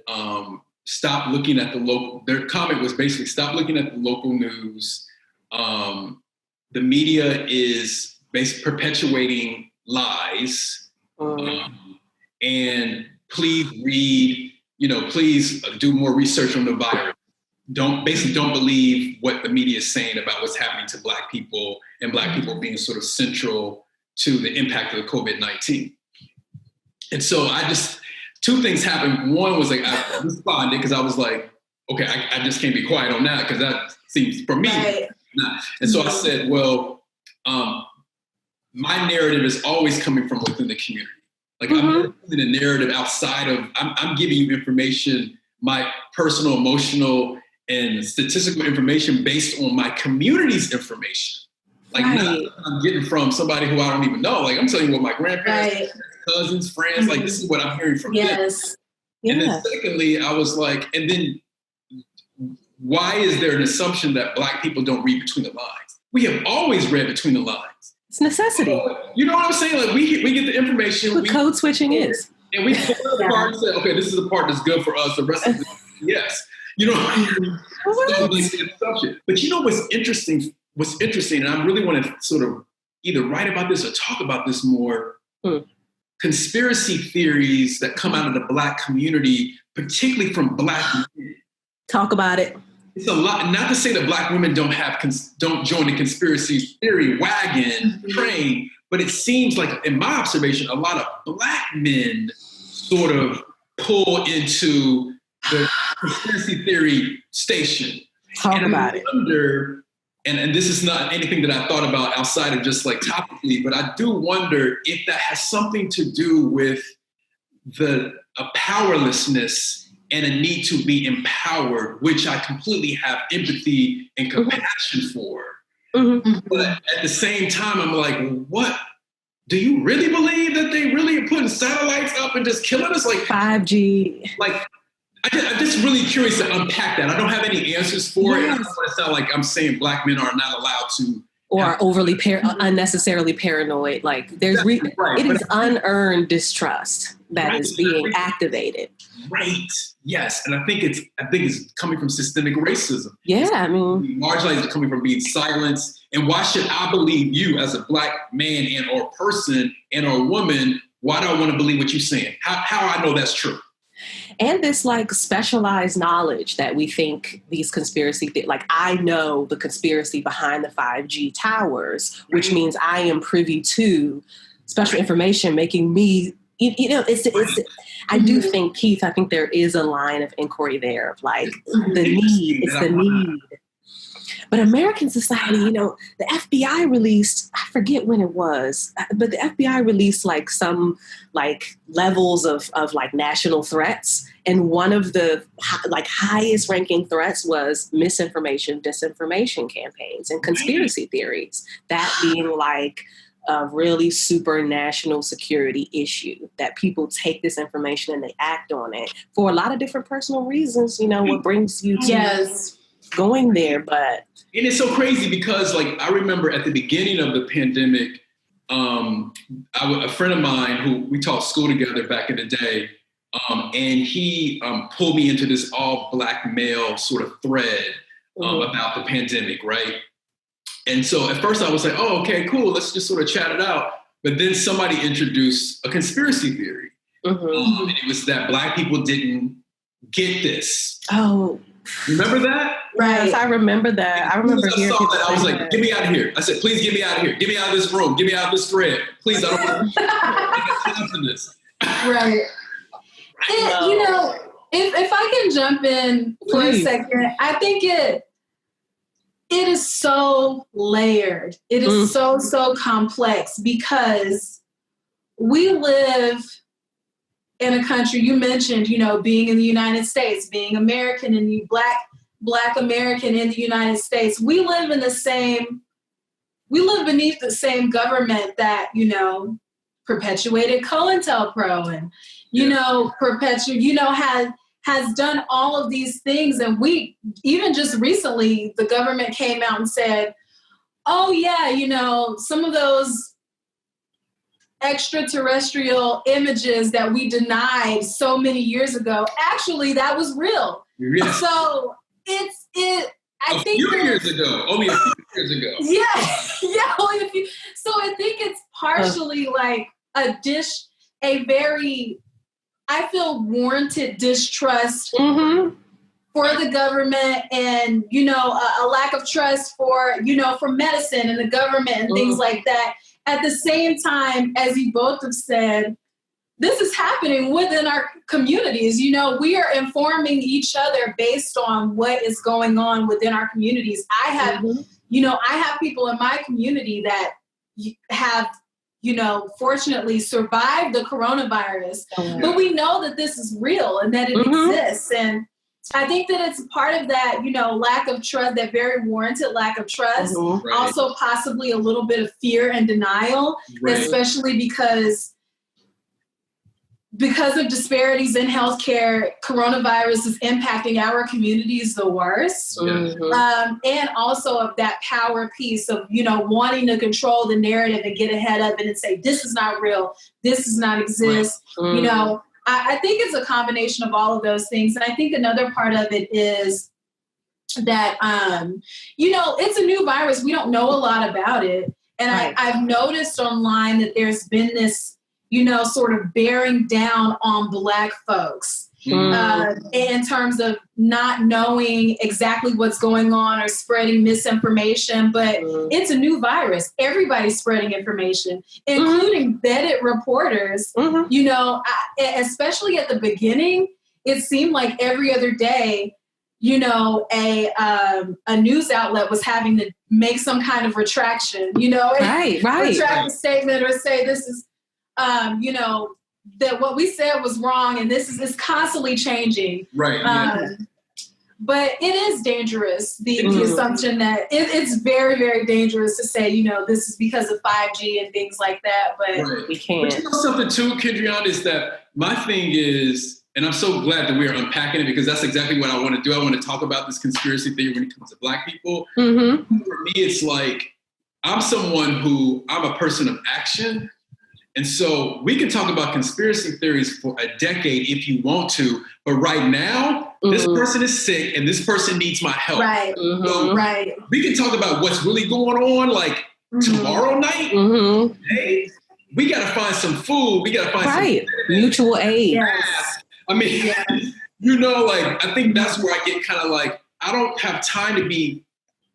stop looking at the local, their comment was basically, stop looking at the local news. The media is basically perpetuating lies. And please read, please do more research on the virus. Don't believe what the media is saying about what's happening to Black people and Black people being sort of central to the impact of the COVID-19. And so two things happened. One was I responded because I was like, okay, I just can't be quiet on that because that seems for me. Right. And so I said, well, my narrative is always coming from within the community. Like I'm not using a narrative outside of, I'm giving you information, my personal, emotional, and statistical information based on my community's information. Like not I'm getting from somebody who I don't even know. Like I'm telling you what my grandparents, cousins, friends, like this is what I'm hearing from them. And then secondly, I was like, and then why is there an assumption that Black people don't read between the lines? We have always read between the lines. It's necessity. You know what I'm saying? Like we get the information. What code switching is. And we pull the part and say, okay, this is the part that's good for us. The rest of it, yes. You know what I mean? So, like, the assumption. But you know what's interesting, and I really want to sort of either write about this or talk about this more, conspiracy theories that come out of the Black community, particularly from Black men. Talk about it. It's a lot. Not to say that Black women don't join the conspiracy theory wagon train, but it seems like, in my observation, a lot of Black men sort of pull into the conspiracy theory station. Talk about it. Wonder, and this is not anything that I thought about outside of just like topically, but I do wonder if that has something to do with a powerlessness and a need to be empowered, which I completely have empathy and compassion for. But at the same time, I'm like, what? Do you really believe that they really are putting satellites up and just killing us? Like 5G. Like, I'm just really curious to unpack that. I don't have any answers for it. I don't want to sound like I'm saying Black men are not allowed to. Or overly unnecessarily paranoid. Like there's it is unearned distrust that is being activated. Right. Yes. And I think it's coming from systemic racism. Yeah. I mean, marginalized is coming from being silenced. And why should I believe you as a Black man and or person and or woman? Why do I want to believe what you're saying? How I know that's true? And this like specialized knowledge that we think these conspiracy, like I know the conspiracy behind the 5G towers, which means I am privy to special information making me, I do think, Keith, I think there is a line of inquiry there of like the need, it's the need. But American society, the FBI released, I forget when it was, but the FBI released like some like levels of like national threats. And one of the like highest ranking threats was misinformation, disinformation campaigns and conspiracy theories. That being like a really super national security issue that people take this information and they act on it for a lot of different personal reasons, what brings you to going there. But and it's so crazy because like I remember at the beginning of the pandemic, a friend of mine who we taught school together back in the day, and he pulled me into this all Black male sort of thread about the pandemic, right? And so at first I was like, oh, okay, cool, let's just sort of chat it out. But then somebody introduced a conspiracy theory. And it was that Black people didn't get this. Oh. Remember that? Right. Yes, I remember that. I remember hearing people that. I was like, get me out of here. I said, please get me out of here. Get me out of this room. Get me out of this thread. Please, I don't want to get time for this. Right. And, if I can jump in for a second, I think it is so layered. It is so complex because we live in a country, you mentioned, being in the United States, being American and you Black American in the United States. We live beneath the same government that, perpetuated COINTELPRO and, has done all of these things. And we, even just recently, the government came out and said, oh yeah, some of those extraterrestrial images that we denied so many years ago, actually that was real. Yeah. So I think only a few years ago. Yeah, only a few. So I think it's partially like a very, I feel, warranted distrust for the government and, a lack of trust for medicine and the government and things like that. At the same time, as you both have said, this is happening within our communities. We are informing each other based on what is going on within our communities. I have, I have people in my community that have fortunately survived the coronavirus. But we know that this is real and that it exists. And I think that it's part of that, lack of trust, that very warranted lack of trust. Also possibly a little bit of fear and denial, especially because of disparities in healthcare. Coronavirus is impacting our communities the worst. And also of that power piece of, wanting to control the narrative and get ahead of it and say, this is not real, this does not exist. I think it's a combination of all of those things. And I think another part of it is that, it's a new virus. We don't know a lot about it. And I've noticed online that there's been this, sort of bearing down on Black folks in terms of not knowing exactly what's going on or spreading misinformation. But it's a new virus. Everybody's spreading information, including vetted reporters. Especially at the beginning, it seemed like every other day, a news outlet was having to make some kind of retraction, retract a statement or say this is, that what we said was wrong and this is constantly changing. But it is dangerous, the assumption that it's very, very dangerous to say, this is because of 5G and things like that, but we can't. But something too, Kendriana, is that my thing is, and I'm so glad that we're unpacking it because that's exactly what I want to do. I want to talk about this conspiracy theory when it comes to Black people. For me, it's like, I'm a person of action. And so we can talk about conspiracy theories for a decade if you want to, but right now, this person is sick and this person needs my help. So we can talk about what's really going on, like tomorrow night. Hey, we got to find some food. We got to find some mutual aid. I mean, I think that's where I get kind of like, I don't have time to be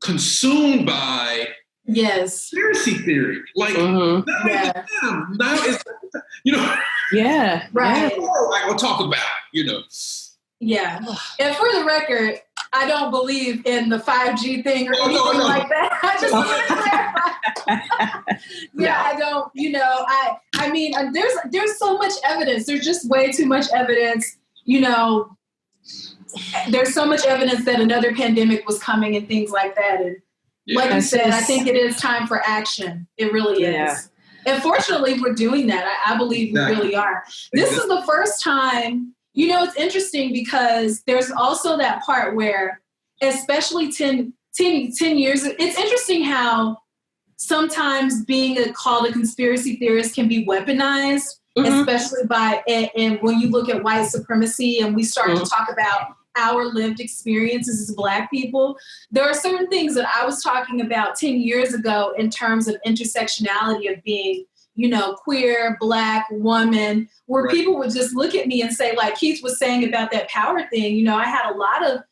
consumed by conspiracy theory. Like, now it's, we'll talk about it, And for the record, I don't believe in the 5G thing or anything like that. I just want to clarify. I don't, I mean, there's so much evidence. There's just way too much evidence, there's so much evidence that another pandemic was coming and things like that. And like you said, I think it is time for action. It really is. And fortunately, we're doing that. I believe we really are. This is the first time, it's interesting because there's also that part where, especially 10 years, it's interesting how sometimes being called a conspiracy theorist can be weaponized, especially and when you look at white supremacy and we start to talk about our lived experiences as Black people. There are certain things that I was talking about 10 years ago in terms of intersectionality of being, queer, Black, woman, where people would just look at me and say, like Keith was saying about that power thing, I had a lot of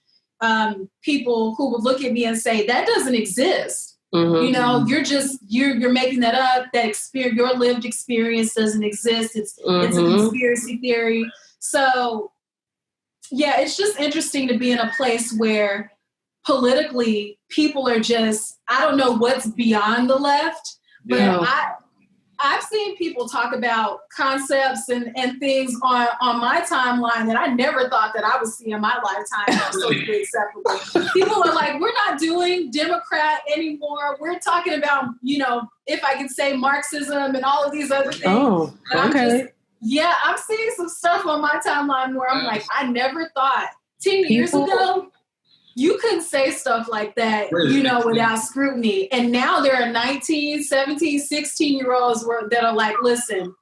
people who would look at me and say, that doesn't exist. You're making that up. That experience, your lived experience doesn't exist. It's a conspiracy theory. So it's just interesting to be in a place where politically people are just, I don't know what's beyond the left, but I've seen people talk about concepts and things on my timeline that I never thought that I would see in my lifetime that was socially acceptable. People are like, we're not doing Democrat anymore. We're talking about, if I could say Marxism and all of these other things. I'm seeing some stuff on my timeline where I'm like, I never thought 10 years ago, you couldn't say stuff like that, without scrutiny. And now there are 19, 17, 16-year-olds that are like, listen,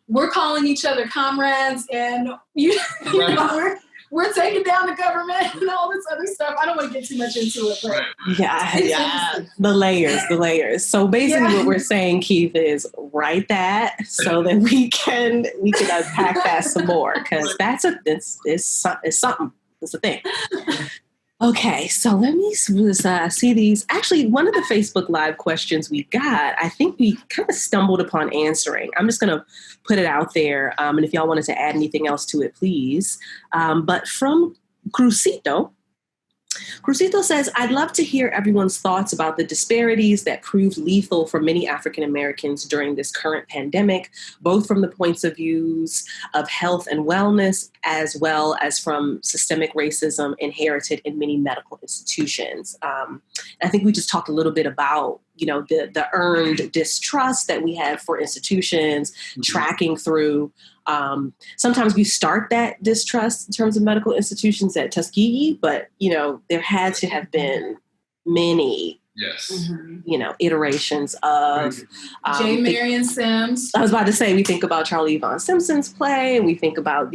we're calling each other comrades and, we're taking down the government and all this other stuff. I don't want to get too much into it, but the layers. So basically what we're saying, Keith, is write that so that we can unpack that some more, because it's something. It's a thing. Okay, so let me see these. Actually, one of the Facebook Live questions we got, I think we kind of stumbled upon answering. I'm just going to put it out there, and if y'all wanted to add anything else to it, please. But from Crucito, Crucito says, I'd love to hear everyone's thoughts about the disparities that proved lethal for many African Americans during this current pandemic, both from the points of views of health and wellness, as well as from systemic racism inherited in many medical institutions. I think we just talked a little bit about, the earned distrust that we have for institutions, tracking through. Sometimes we start that distrust in terms of medical institutions at Tuskegee, but, there had to have been many, iterations of J. Marion Sims. I was about to say, we think about Charlie Yvonne Simpson's play, and we think about,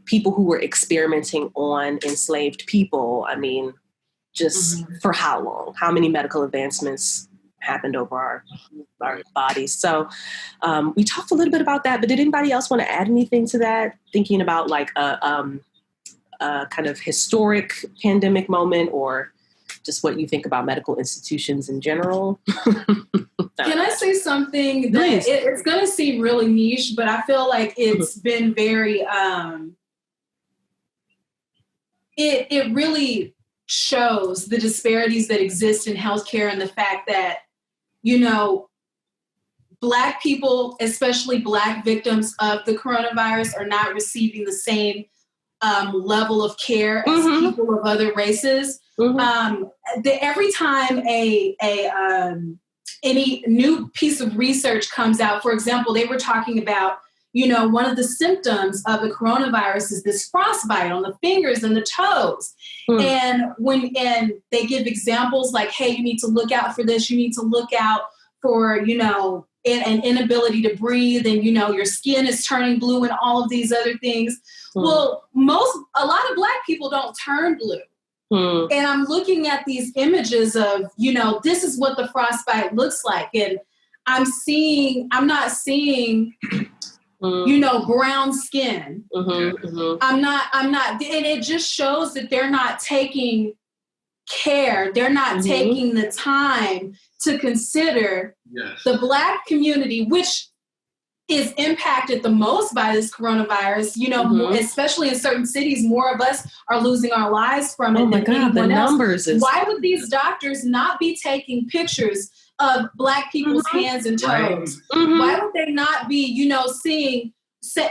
people who were experimenting on enslaved people. I mean, just for how long? How many medical advancements happened over our bodies? So we talked a little bit about that, but did anybody else want to add anything to that? Thinking about like a kind of historic pandemic moment, or just what you think about medical institutions in general? Can I say something that it's going to seem really niche, but I feel like it's been very, it really shows the disparities that exist in healthcare, and the fact that, Black people, especially Black victims of the coronavirus, are not receiving the same level of care as people of other races. Every time any new piece of research comes out, for example, they were talking about, one of the symptoms of the coronavirus is this frostbite on the fingers and the toes. And they give examples like, hey, you need to look out for this. You need to look out for, an inability to breathe, and, your skin is turning blue and all of these other things. Well, a lot of Black people don't turn blue. And I'm looking at these images of, this is what the frostbite looks like. And I'm not seeing, brown skin. I'm not, and it just shows that they're not taking care. They're not taking the time to consider the Black community, which is impacted the most by this coronavirus. Especially in certain cities, more of us are losing our lives from it than anyone else. Why would these doctors not be taking pictures of Black people's hands and toes? Why would they not be,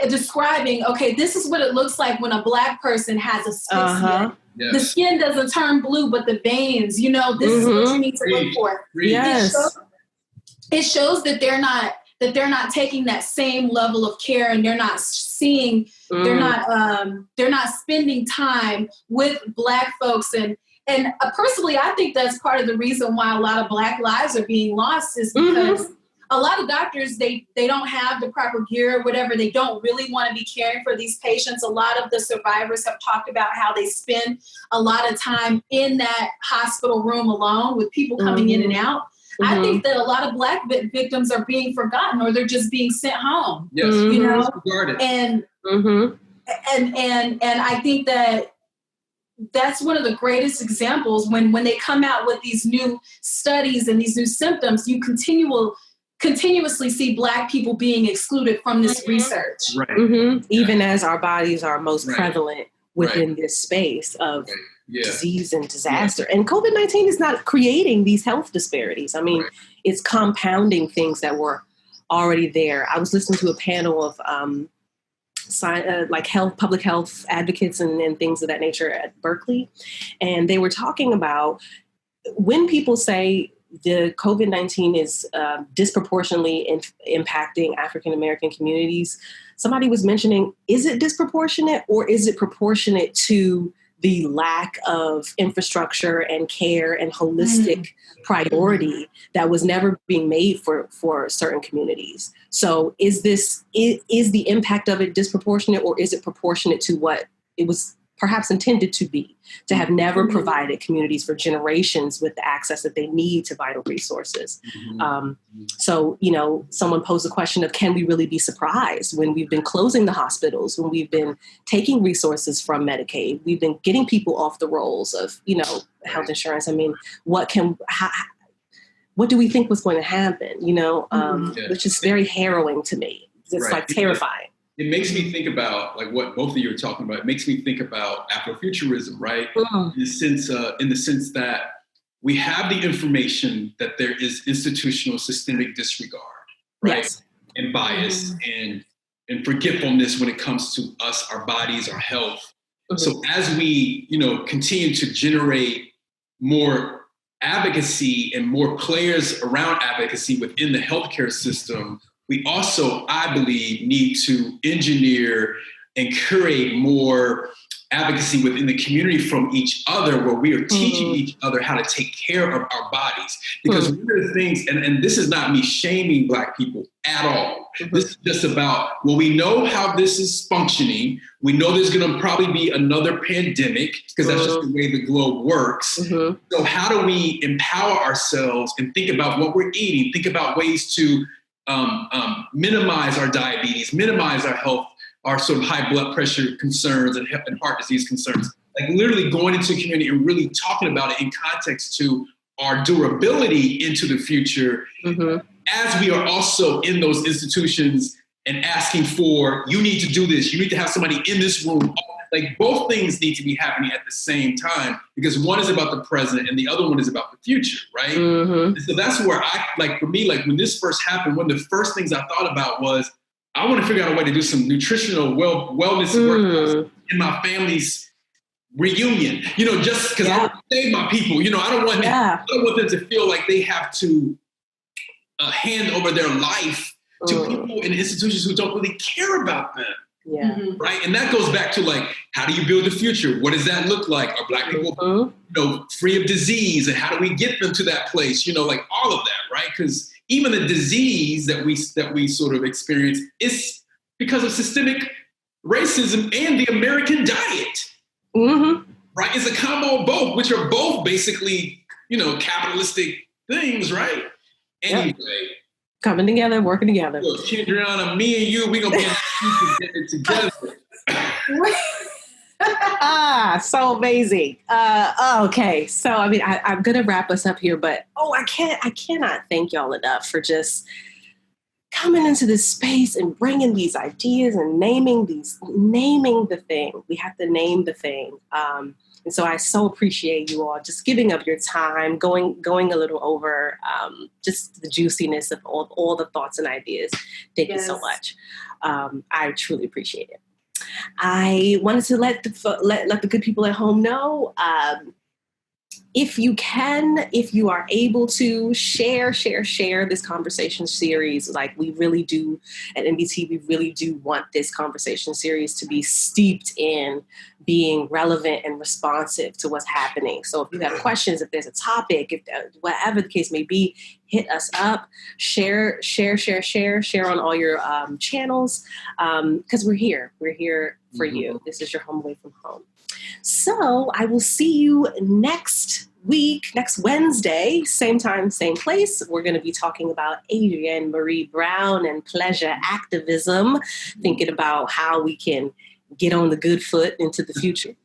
describing, okay, this is what it looks like when a Black person has asphyxia. The skin doesn't turn blue, but the veins, this is what you need to look for. It shows that they're not taking that same level of care, and they're not seeing, they're not spending time with Black folks. And personally, I think that's part of the reason why a lot of Black lives are being lost, is because a lot of doctors, they don't have the proper gear or whatever. They don't really want to be caring for these patients. A lot of the survivors have talked about how they spend a lot of time in that hospital room alone with people coming in and out. I think that a lot of Black victims are being forgotten, or they're just being sent home. And I think that that's one of the greatest examples when they come out with these new studies and these new symptoms. You continuously see Black people being excluded from this research. Even as our bodies are most prevalent within this space of disease and disaster. And COVID-19 is not creating these health disparities. I mean, it's compounding things that were already there. I was listening to a panel of public health advocates and things of that nature at Berkeley. And they were talking about when people say the COVID-19 is disproportionately impacting African-American communities, somebody was mentioning, is it disproportionate, or is it proportionate to the lack of infrastructure and care and holistic priority that was never being made for certain communities? So is the impact of it disproportionate, or is it proportionate to what it was perhaps intended to be, to have never provided communities for generations with the access that they need to vital resources? So, someone posed the question of, can we really be surprised when we've been closing the hospitals, when we've been taking resources from Medicaid, we've been getting people off the rolls of, health insurance? I mean, what do we think was going to happen, which is very harrowing to me. It's like terrifying. it makes me think about like what both of you are talking about. It makes me think about Afrofuturism, right? In the sense that we have the information that there is institutional systemic disregard, right? Yes. And bias and forgetfulness when it comes to us, our bodies, our health. So as we, continue to generate more advocacy and more players around advocacy within the healthcare system, we also, I believe, need to engineer and curate more advocacy within the community from each other, where we are teaching each other how to take care of our bodies. Because one of the things, and this is not me shaming Black people at all. This is just about, well, we know how this is functioning. We know there's going to probably be another pandemic, because that's just the way the globe works. So how do we empower ourselves and think about what we're eating, think about ways to minimize our diabetes, minimize our health, our sort of high blood pressure concerns and heart disease concerns, like literally going into the community and really talking about it in context to our durability into the future, as we are also in those institutions and asking for, you need to do this, you need to have somebody in this room. Like both things need to be happening at the same time, because one is about the present and the other one is about the future, right? And so that's where for me, when this first happened, one of the first things I thought about was, I want to figure out a way to do some nutritional wellness work in my family's reunion, just because I want to save my people. I don't want them to feel like they have to hand over their life to people in institutions who don't really care about them. Right. And that goes back to how do you build the future? What does that look like? Are Black people, free of disease? And how do we get them to that place? All of that, right? Because even the disease that we sort of experience is because of systemic racism and the American diet. Right? It's a combo of both, which are both basically, capitalistic things, right? Anyway. Coming together, working together. Look, Kendriana, me and you, we gonna be it together. So amazing. Okay, so I'm gonna wrap us up here, but I cannot thank y'all enough for just coming into this space and bringing these ideas and naming the thing. We have to name the thing. And so I so appreciate you all just giving up your time, going a little over just the juiciness of all the thoughts and ideas. Thank you so much. I truly appreciate it. I wanted to let the good people at home know, if you are able to share this conversation series. We really do at NBT, we really do want this conversation series to be steeped in being relevant and responsive to what's happening. So if you have questions, if there's a topic, if whatever the case may be, hit us up, share on all your channels, because we're here for you. This is your home away from home. So I will see you next Wednesday, same time, same place. We're going to be talking about Adrienne Marie Brown and pleasure activism, thinking about how we can get on the good foot into the future.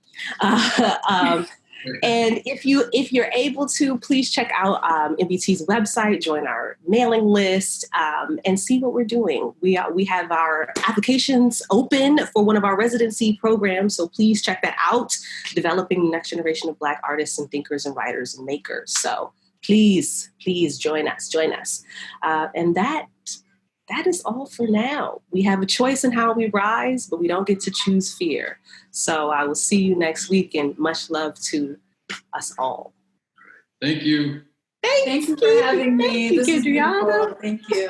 And if you're able to, please check out NBT's website, join our mailing list, and see what we're doing. We have our applications open for one of our residency programs, so please check that out. Developing the next generation of Black artists and thinkers and writers and makers. So please join us. And that is all for now. We have a choice in how we rise, but we don't get to choose fear. So I will see you next week, and much love to us all. Thank you. Thank you for having me. Thank you, Kendriana. Thank you.